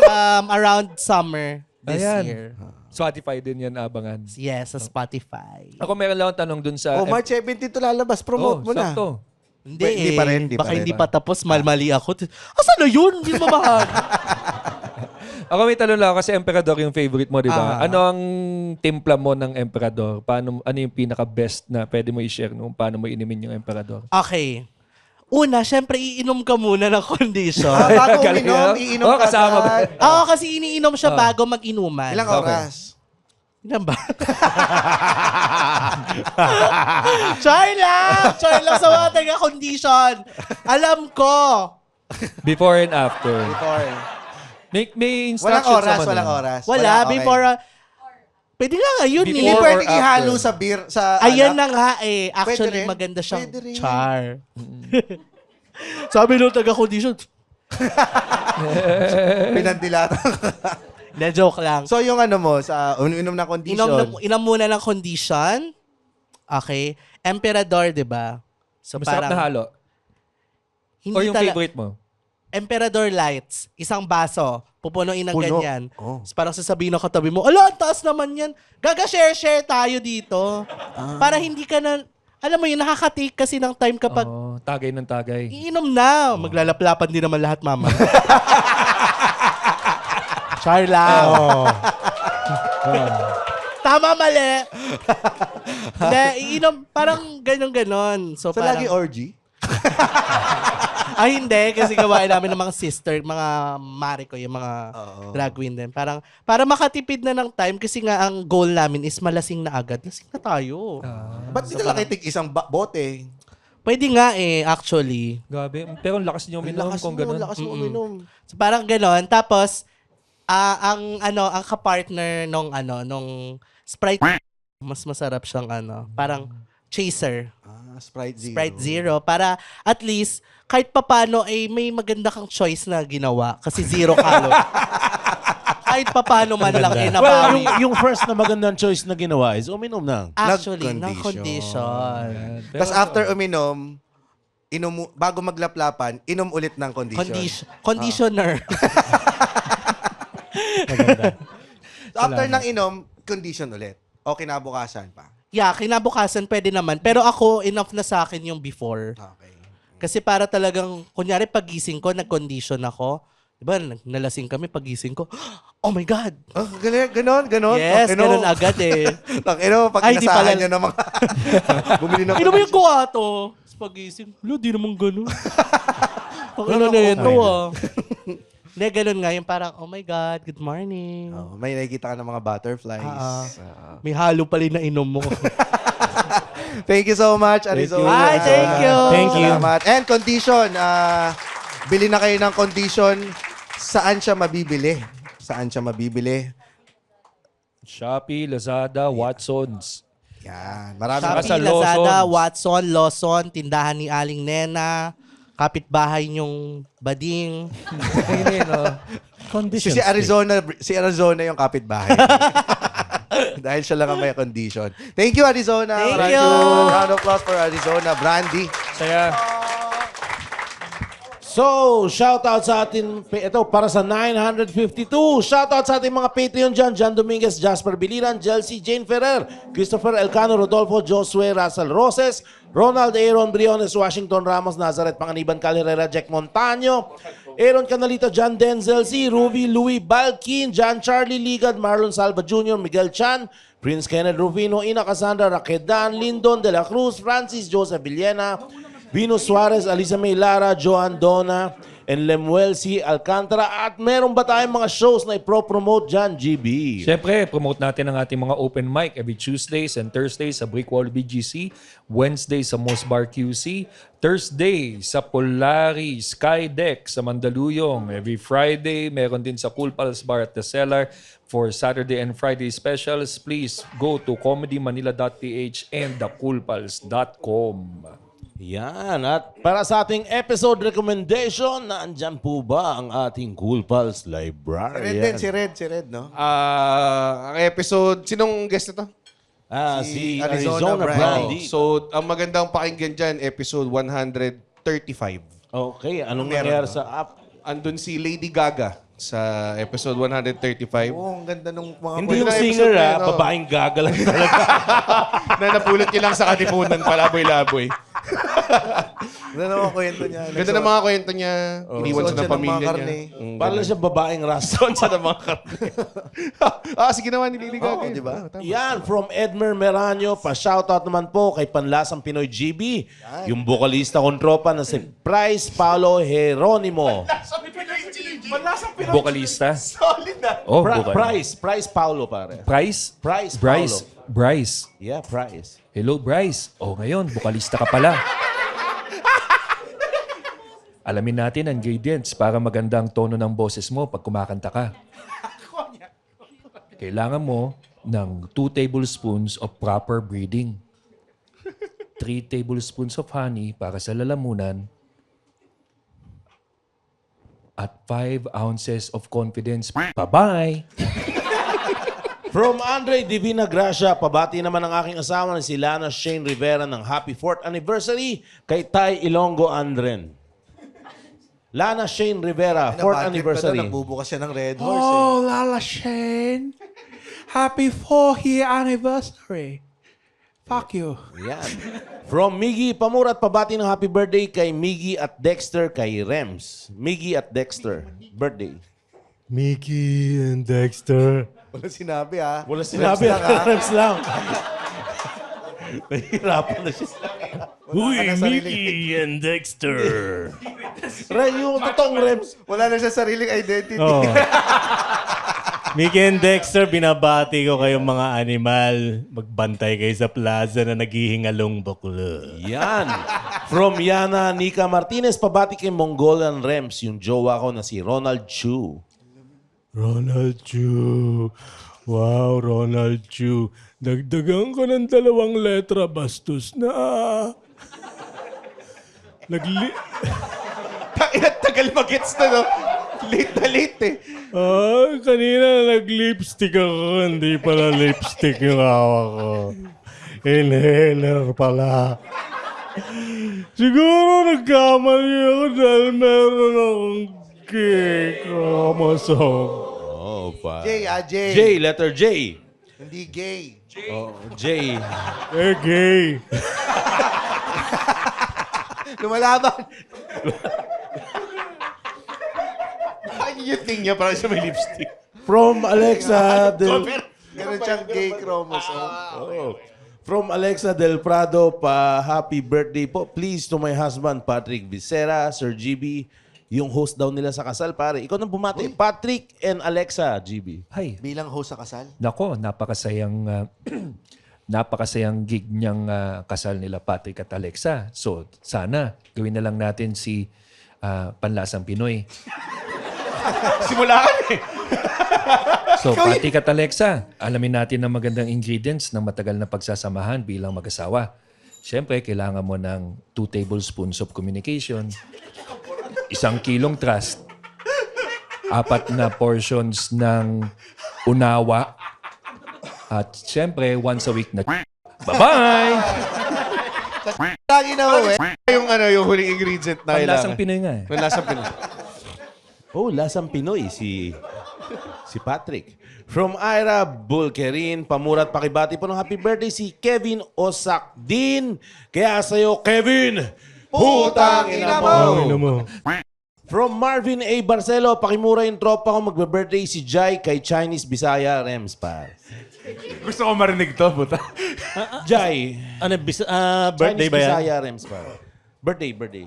around summer this Ayan. year. Spotify din yan, abangan. Yes, sa Spotify. Ako meron lang akong tanong dun sa... March 17 to lalabas. Promote mo na. sakto. Hindi, Hindi pa rin, hindi pa Baka rin. hindi pa tapos, mali ako. Asan na yun? Hindi mamahal. Ako may tanong lang ako kasi Emperador yung favorite mo, di ba? Ano ang timpla mo ng Emperador? Ano yung pinaka-best na pwede mo i-share nung paano mo inumin yung Emperador? Okay. Una, syempre iinom ka muna ng condition. Bago Galing, uminom, no? iinom Oo, ka kasama ba? agad. Oo, kasi iniinom siya bago mag-inuman. Ilang Okay. oras? Ilan ba? Char lang sa mga taga-condition. Alam ko. Before and after. Before. May Walang instructions oras, naman. walang oras. Wala, okay. before... Pwede nga ngayon Before Hindi eh. or pwedeng after? ihalo sa beer, sa Ayan alak. na nga eh. Actually, Pwede rin. maganda siyang Pwede rin. char. Sabi nung taga-condition, Pinandilatan. na joke lang. So yung mo, sa uminom na condition. Inom muna ng condition. Okay. Emperador, di ba? So Masarap na halo. Hindi Or yung tala- favorite mo? Emperador Lights, isang baso, pupunuin ng Puno. ganyan. Oh. Tapos parang sasabihin ng katabi mo, ala, ang taas naman yan. Gaga-share-share tayo dito. Para hindi ka na, alam mo yun, nakaka-take kasi ng time kapag Tagay ng tagay. iinom na. Maglalaplapan din naman lahat, mama. Char lang. Tama, mali. Hindi, iinom, parang ganon-ganon. So, So parang, lagi orgy? Ay, hindi. Kasi gawain namin ng mga sister, mga mare ko, yung mga drag queen din. Parang, para makatipid na ng time kasi nga ang goal namin is malasing na agad. Lasing na tayo. Ba't di na nakitig isang bote? Pwede nga eh, actually. Gabi. Pero ang lakas niyo Ang uminom lakas kung mo, ganun. ang lakas mo uminom. So, parang ganon. Tapos, ang kapartner nung Sprite, mas masarap siyang parang chaser. Sprite Zero. Sprite Zero. Para at least, kahit papano, may maganda kang choice na ginawa. Kasi zero calorie. Kahit papano man lang, Well, nabawi. yung first na magandang choice na ginawa is uminom ng. Actually, ng Nag-condition. condition. Tapos after uminom, bago maglaplapan, inom ulit ng condition. Conditioner. So after ng inom, condition ulit. O kinabukasan pa. Yeah, kinabukasan pwede naman. Pero ako, enough na sa akin yung before. Okay. Kasi para talagang, kunyari pagising ko, nag-condition ako. Diba, nalasing kami, pagising ko, oh my God! Oh, ganon. Yes, ganun agad eh. Pag Ay, di inasahan pala- nyo ng mga... bumili ng Ino mo yung kuwato? Tapos pagising, di naman ganun. Ano na ito Hindi, ganun nga. Yung parang, oh my God, good morning. Oh, may nakikita ka ng mga butterflies. May halo pala na inom mo. Thank you so much, Arizona. Hi, thank you. Thank you. Salamat. And condition, bili na kayo ng condition. Saan siya mabibili? Shopee, Lazada, Watsons. Yan. Marami Saka Shopee, sa Lazada, Lawsons. Watson, Lawson, tindahan ni Aling Nena, kapitbahay niyong bading. Conditions. Si Arizona yung kapitbahay. Dahil siya lang ang may condition. Thank you, Arizona. Thank you. Round of applause for Arizona. Brandy. Saya. So, shoutout sa atin, ito para sa 952. Shoutout sa ating mga Patreon dyan, John Dominguez, Jasper Biliran, Jelcy, Jane Ferrer, Christopher Elcano, Rodolfo, Josue, Russell Roses, Ronald Aaron Briones, Washington Ramos, Nazareth Panganiban, Calherera, Jack Montaño, Aaron Canalita, John Denzel C, Ruby, Louis Balkin, John Charlie Ligad, Marlon Salva Jr., Miguel Chan, Prince Kenneth Rufino, Ina Cassandra, Raquedan, Lindon De La Cruz, Francis Joseph Villena, Venus Suarez, Alisa May Lara, Joan Dona, and Lemuel C. Alcantara. At meron ba tayong mga shows na i-promote dyan, GB? Siyempre, promote natin ang ating mga open mic every Tuesdays and Thursdays sa Brickwall BGC, Wednesday sa Moss Bar QC, Thursday sa Polari Skydeck sa Mandaluyong, every Friday meron din sa Cool Pals Bar at The Cellar. For Saturday and Friday specials, please go to comedymanila.ph and thecoolpals.com. Yan. At para sa ating episode recommendation, naandyan po ba ang ating Cool Pals Si Red Librarian? din, si Red, no? Ang episode, sinong guest na to? Si Arizona Arizona Brandy. Brandy. So, ang magandang pakinggan dyan, episode 135. Okay, anong nangyari sa app? Andun si Lady Gaga sa episode 135. Oo, ang ganda nung mga Hindi yung na episode singer na yun, oh. babaeng gagalang talaga. Na napulot niya lang sa katipunan, palaboy-laboy. Ganda naman kwento niya. Ganda ng mga kwento niya. Iniwan siya ng Nagsuot siya ng mga pamilya niya. karne. Parang siya babaeng rasta. Siya ng mga karne. Sige naman ni Lady Gaga. Oo, di ba? Yan, from Edmer Meranio, pa-shoutout naman po kay Panlasang Pinoy GB, yung vocalista kong tropa na si Bryce Paulo Jeronimo. Vocalista? Oh, vocal. Bryce Paulo, pare. Bryce? Bryce. Yeah, Bryce. Hello, Bryce. Oh, ngayon, vokalista ka pala. Alamin natin ang ingredients para magandang tono ng boses mo pag kumakanta ka. Kailangan mo ng 2 tablespoons of proper breathing, 3 tablespoons of honey para sa lalamunan, at 5 ounces of confidence. Bye-bye! From Andre Divina Gracia, pabati naman ang aking asawa na si Lana Shane Rivera ng Happy 4th Anniversary kay Tay Ilonggo Andren. Lana Shane Rivera, 4th Anniversary. Nagbubukas siya ng Red Horse. Oh, Lala Shane. Happy 4th anniversary. Fuck you. Yan. From Miggy Pamurat, pabati ng happy birthday kay Miggy at Dexter kay Rems. Miggy at Dexter. Birthday. Mickey and Dexter. Wala sinabi, ha? Wala sinabi. Rems lang, ha? Rems lang. Nahihirapan na siya. Uy, ka na sarili. Mickey and Dexter. Yung totoong Rems. Wala na siya sariling identity. Oh. Mickey and Dexter, binabati ko kayong mga animal. Magbantay kayo sa plaza na naghihingalong bakla. Yan. From Yana Nika Martinez, pabati kay Mongolian Rems, yung jowa ko na si Ronald Chu. Ronald Chu. Wow, Ronald Chu. Dagdagan ko ng 2 letra, bastos na. Tagal mag-gets na, no? Late na late, eh. Kanina nag-lipstick ako. Hindi pala lipstick yung hawak ko. Inhaler pala. Siguro nagkamali ako dahil meron akong cake. Chromosome. Oh, pa. J, J. J, letter J. Hindi gay. Oh, J. Gay. Lumalaban. Yung thing niya, parang siya may lipstick. From Alexa Del... Meron siyang gay chromosome. Oh. From Alexa Del Prado, pa happy birthday po. Please to my husband, Patrick Vicera, Sir GB, yung host daw nila sa kasal, pare. Ikaw nang bumati. Patrick and Alexa, GB. Hi. Bilang host sa kasal. Nako, napakasayang gig niyang kasal nila Patrick at Alexa. So, sana gawin na lang natin si Panlasang Pinoy. Simulaan, eh. So, Patrick at Alexa, alamin natin ang magandang ingredients ng matagal na pagsasamahan bilang mag-asawa. Siyempre, kailangan mo ng 2 tablespoons of communication, 1 kilong trust, 4 na portions ng unawa, at siyempre, once a week na bye-bye! Lagi na uwi. Yung huling ingredient na Panlasang kailangan. Pinoy nga eh. Panlasang Pinoy. Oh, lasang Pinoy, si Patrick. From Ira Bulkerin, pamurat pakibati po ng happy birthday si Kevin Osakdin. Kaya sa'yo, Kevin, Putang ina mo! From Marvin A. Barcelo, pakimura yung tropa ko magbe-birthday si Jai kay Chinese Bisaya Rems par. Gusto ko marinig to, puta. Jai, Birthday Chinese ba yan? Bisaya Rems par. Birthday.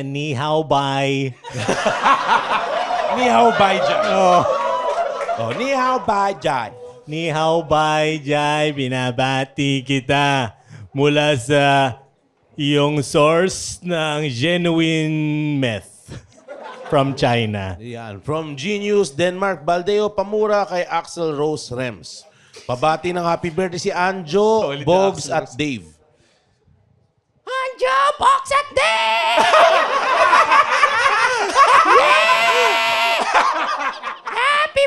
Ni hao bye. Ni hao bai Jai. Oh, ni hao bai Jai. Ni hao bye, Jai. Binabati kita mula sa iyong source ng genuine meth from China. Yan. From Genius, Denmark, Baldeo, pamura kay Axel Rose Rems. Pabati ng happy birthday si Anjo, Bogs at Dave. Hi, Poksak Day! Happy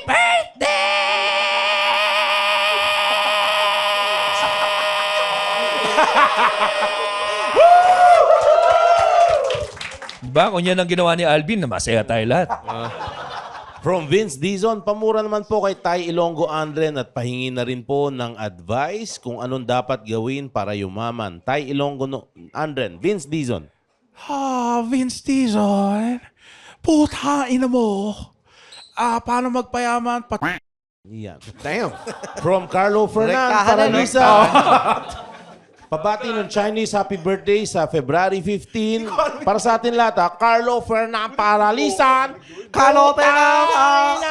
Diba? Kung yan ang ginawa ni Alvin, na masaya tayo lahat. From Vince Dizon, pamura naman po kay Tay Ilonggo Andren at pahingi na rin po ng advice kung anong dapat gawin para yumaman. Tay Ilonggo Andren, Vince Dizon. Vince Dizon. Putain mo. Paano magpayaman? Yan. Damn. From Carlo Fernan, Rektahan na, Paralisa. Pabati ng Chinese happy birthday sa February 15. Para sa atin lahat, Carlo Fernan Paralisan. Kalo yan,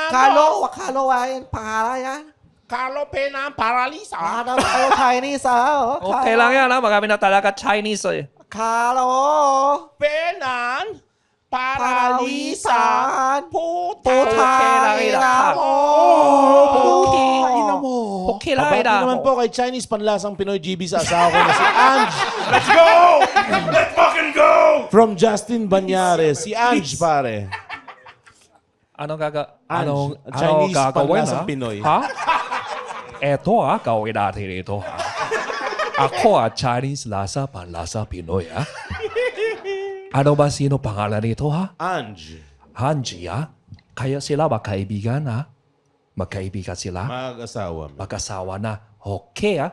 pangalan yan. Carlo Fernan Paralisan. Ano tayo Chinese, Okay lang yan, ha? Marami na talaga Chinese, eh. Kalo. Fernan Paralisan. Putang ina mo. Okay lang, Pabati ina. naman po kay Chinese panlasang Pinoy GB sa asawa ko na si Ange. Let's go! Let's fucking go! From Justin Banyares, si Ange pare. Anong Chinese gagawin, panlasang ha? Pinoy. Ha? Eto, gawin natin ito, ha? Ako, Chinese lasa, panlasa Pinoy, ha? Ano ba sino pangalan nito, ha? Ange. Hanji, ha? Kaya sila magkaibigan, ha? Magkaibigan sila? Mag-asawa. Mag-asawa na. Okay, ha?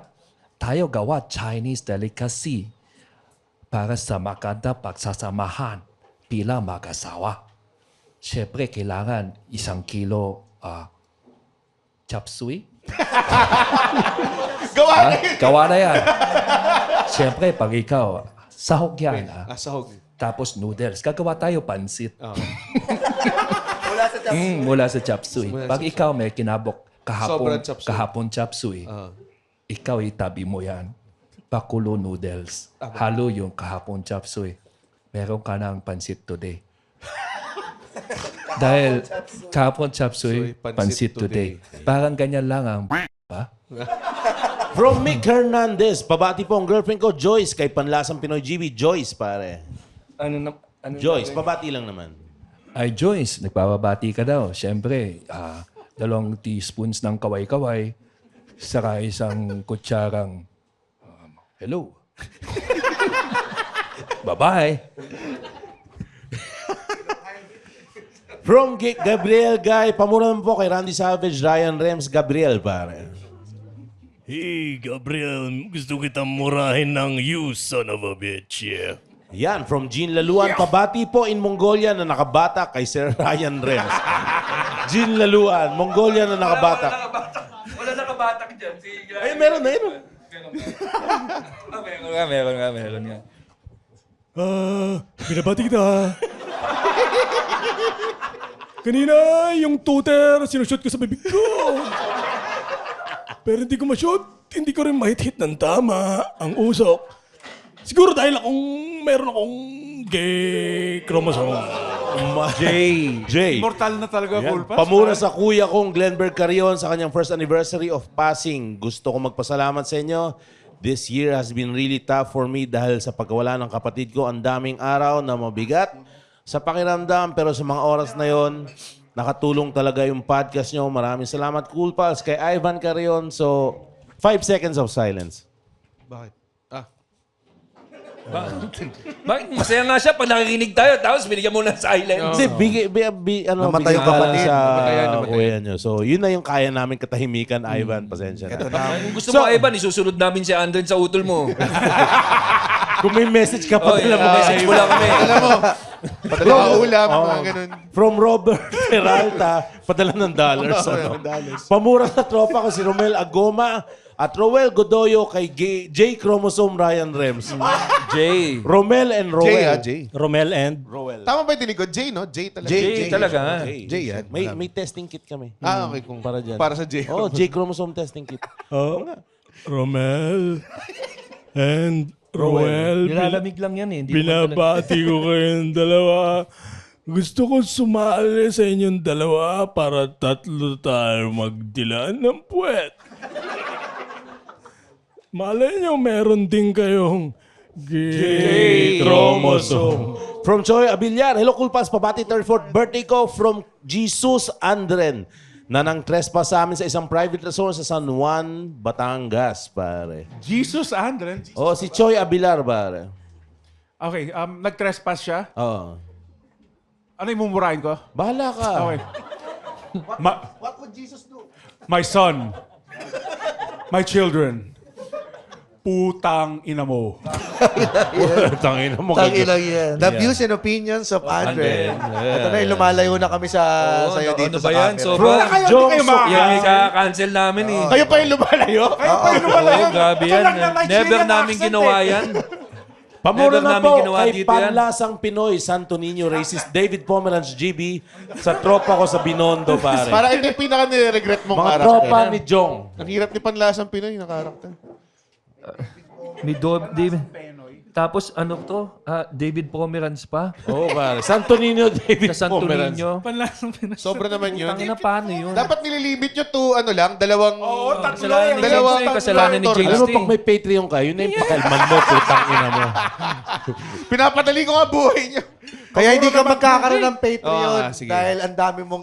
Tayo gawa Chinese delicacy para sa maganda pagsasamahan bilang mag-asawa. Siyempre, kailangan 1 kilo chop suey. Gawa na yan. Siyempre, pag ikaw, sahog yan. Ha? Sahog. Tapos noodles. Gagawa tayo pansit. Mula sa chop suey. Pag ikaw may kinabok Sobrang chop suey. kahapon chop suey, ikaw itabi mo yan. Pakulo noodles. Halo yung kahapon chop suey. Meron ka ng pansit today. Dahil kahapon chop suey, pansit today. Parang ganyan lang ang ba? From Mick Hernandez, pabati po ang girlfriend ko, Joyce, kay Panlasang Pinoy GB. Joyce, pare. Joyce, pabati lang naman. Ay, Joyce, nagpapabati ka daw. Siyempre, 2 teaspoons ng kaway-kaway, saka 1 kutsarang, hello. Bye-bye. From Gabriel Guy, pamura naman po kay Randy Savage, Ryan Rems, Gabriel, pare. Hey, Gabriel, gusto kitang murahin ng you son of a bitch, yeah. Yan, from Jean Laluan, pabati po in Mongolia na nakabata kay Sir Ryan Rems. Jean Laluan, Mongolia na nakabata. Wala nakabatak dyan. Ay, meron. Meron nga. Binabati kita. Kanina, yung tutor, sinushoot ko sa bibig ko. Pero hindi ko ma-shoot, hindi ko rin mahit-hit ng tama ang usok. Siguro dahil meron akong gay chromosome. Jay. Immortal na talaga, Yan. Cool Pass. Pamura sa kuya kong Glenberg Carion sa kanyang first anniversary of passing. Gusto ko magpasalamat sa inyo. This year has been really tough for me dahil sa pagkawala ng kapatid ko. Ang daming araw na mabigat sa pakiramdam, pero sa mga oras na yon, nakatulong talaga yung podcast nyo. Maraming salamat, Cool Pals, kay Ivan Carion. So, 5 seconds of silence. Bakit? Bakit? Masaya nga siya pag nakikinig tayo, tapos binigyan mo ng silence. Hindi, Namatay yung bigyan ka lang kapatid. sa Namatayan. kuya nyo. So, yun na yung kaya namin katahimikan, Ivan. Pasensya na. Kung gusto mo, Evan, isusunod namin si Andren sa utol mo. Kung may message ka, padala mo. message mo lang kami. Alam mo, padala ka ulam, mga ganun. From Robert Peralta, padala ng dollars. Pamura sa tropa ko si Romel Agoma at Roel Godoyo kay J Chromosome Ryan Rems. Jay. Romel and Roel. Jay. Romel and... Roel. Tama ba yung tinig ko? Jay, no? Jay talaga. Jay talaga. Jay yan. May testing kit kami. Okay. Kung Para dyan. Para sa Jay. Oh, J Chromosome testing kit. Romel and Roel. Nilalamig lang yan eh. Hindi naman talaga- Binabati ko kayong dalawa. Gusto ko sumali sa inyong dalawa para 3 tayo magdilaan ng puwet. Malay nyo, meron din kayong Gay chromosome. From Choi Abillar, hello Cool Pals, pabati 34th birthday ko from Jesus Andren na nang trespass sa amin sa isang private resort sa San Juan, Batangas, pare. Jesus Andren. Oh, si Choi Abillar, pare. Okay, nag-trespass siya. Oh. Ano yung mumurahin ko? Bahala ka. Okay. What would Jesus do? My son. My children. Putang ina mo. Tangina mo. Tangilang yan. The views and opinions of Andre. Ito na, lumalayo na kami sa'yo dito ano sa ba yan? camera. Sobrang Kayo yan yung cancel namin eh. Kayo pa yung lumalayo? Oo, grabe yan. Never namin ginawa yan. Pamura Never na namin po ginawa kay dito yan. Panlasang Pinoy, Santo Niño Racist, David Pomeranz GB, sa tropa ko sa Binondo, pare. Para ito yung pinaka nire-regret mong Mga karakter. tropa ni Jong. Ang hirap ni Panlasang Pinoy na karakter. May David. Tapos ano to? David Pomeranz pa? Oo, pare. Santo Niño, David Sa Santo Pomeranz. Niño. Sobra naman yun. Tangina, paano yun? Dapat nililimit nyo to, ano lang, dalawang... Oo, Kasalanan ni dalawang James. Kasalanan ni actor. James. Alam mo, pag may Patreon ka, yun na yung pakalman mo, putang ina mo. Pinapadali ko nga buhay nyo. Kaya hindi ka magkakaroon ng Patreon sige. dahil ang dami mong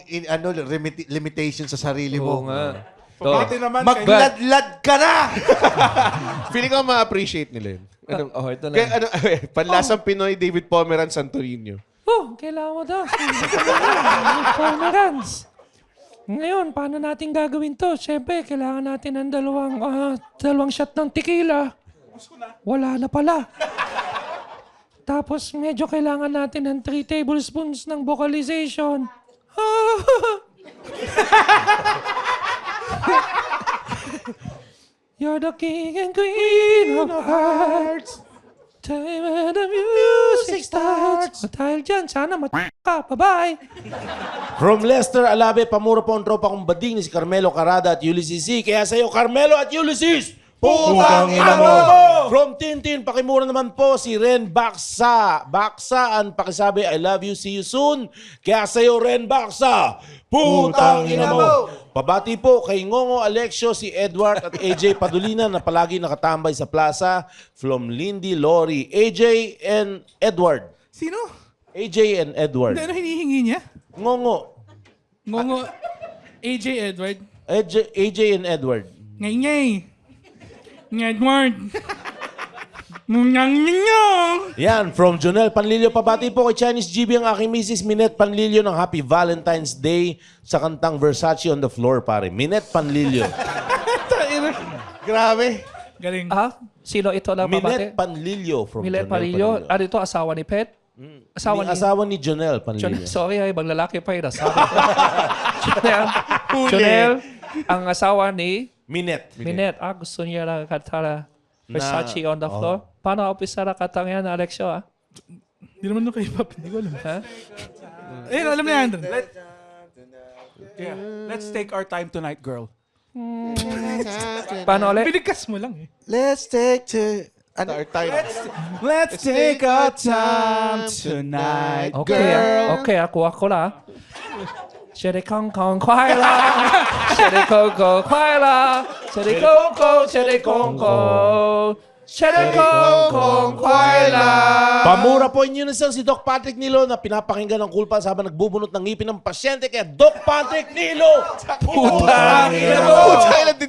limitation sa sarili Oo mo. nga. To. Magladlad ka na! Feeling ko ma-appreciate nila yun. Ito lang. Kaya, Panlasang Pinoy, David Pomeranz, Santorino. Oh, kailangan mo daw. Pomeranz. Ngayon, paano natin gagawin to? Siyempre, kailangan natin ng dalawang shot ng tequila. Wala na pala. Tapos, medyo kailangan natin ng 3 tablespoons ng vocalization. You're the king and queen of hearts. Time when the music starts. Dahil dyan, sana ka. Bye-bye. From Lester Alabe, pamura po ang tropa kong bading ni si Carmelo Carada at Ulysses C. Kaya sa'yo, Carmelo at Ulysses, putang ina mo! From Tintin, pakimura naman po si Ren Baksa. Baksa, ang pakisabi, I love you, see you soon. Kaya sa'yo, Ren Baksa, putang ina mo! Pabati po kay Ngongo Alexio, si Edward at AJ Padulina na palagi nakatambay sa plaza. From Lindy Lori, AJ and Edward. Sino? AJ and Edward. Ano hinihingi niya? Ngongo. Ngongo, AJ Edward. AJ and Edward. Ngay-ngay. Edward. Ngang-ngang. Yan, from Jonel Panlilio. Pabati po kay Chinese GB ang aking Mrs. Minette Panlilio ng Happy Valentine's Day sa kantang Versace on the Floor, pare. Minette Panlilio. Grabe. Galing. Sino ito lang Minette pabati? Panlilio from Milet Jonel Parillo. Ano ito? Asawa ni Pet? Asawa ni Jonel Panlilio. Sorry, ibang lalaki pa yun. Asawa. Jonel, ang asawa ni Minette. Minette. Gusto niya lang kanta Versace on the floor. Paano umpisa na katang yan, Alexio? Hindi naman nung kay Pop. Hindi ko alam. Ha? Alam na yan. Let's take our time tonight, girl. Paano ulit? Binigkas mo lang eh. Let's take to... Our time. Let's take our time tonight, girl. Okay, ako lang. 这里空空快乐，这里空空快乐，这里空空，这里空空，这里空空快乐。 Pamura po inyo na si Doc Patrick Nilo na pinapakinggan ng Cool Pals habang nagbubunot ng ngipin ng pasyente kaya Doc Patrick Nilo! Putang ina mo!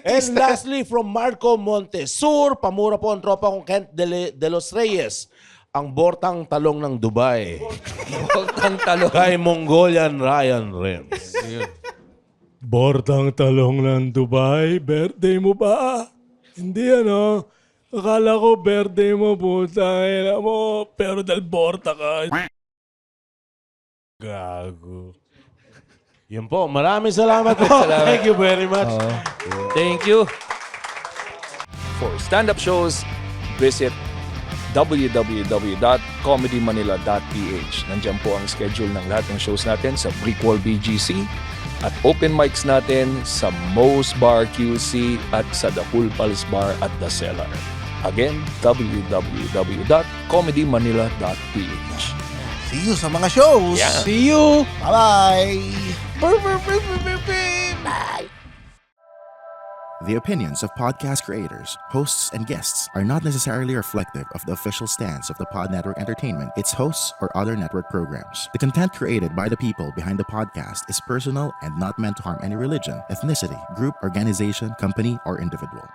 And lastly, from Marco Montesur, pamura po ang tropa kong Kent de los Reyes, ang bortang talong ng Dubai. Bortang talong. Kay Mongolian Ryan Rems. Bortang talong ng Dubai, birthday mo ba? Hindi ano. Akala ko birthday mo, puta. Ina mo. Pero dahil borta ka. Gago. Yun po. Maraming salamat po. Thank you very much. Thank you. For stand-up shows, visit www.comedymanila.ph. Nandiyan po ang schedule ng lahat ng shows natin sa Brickwall BGC at open mics natin sa Moe's Bar QC at sa The Cool Pals Bar at The Cellar. Again, www.comedymanila.ph. See you sa mga shows. Yeah. See you! Bye-bye. Bye. The opinions of podcast creators, hosts, and guests are not necessarily reflective of the official stance of the Pod Network Entertainment, its hosts, or other network programs. The content created by the people behind the podcast is personal and not meant to harm any religion, ethnicity, group, organization, company, or individual.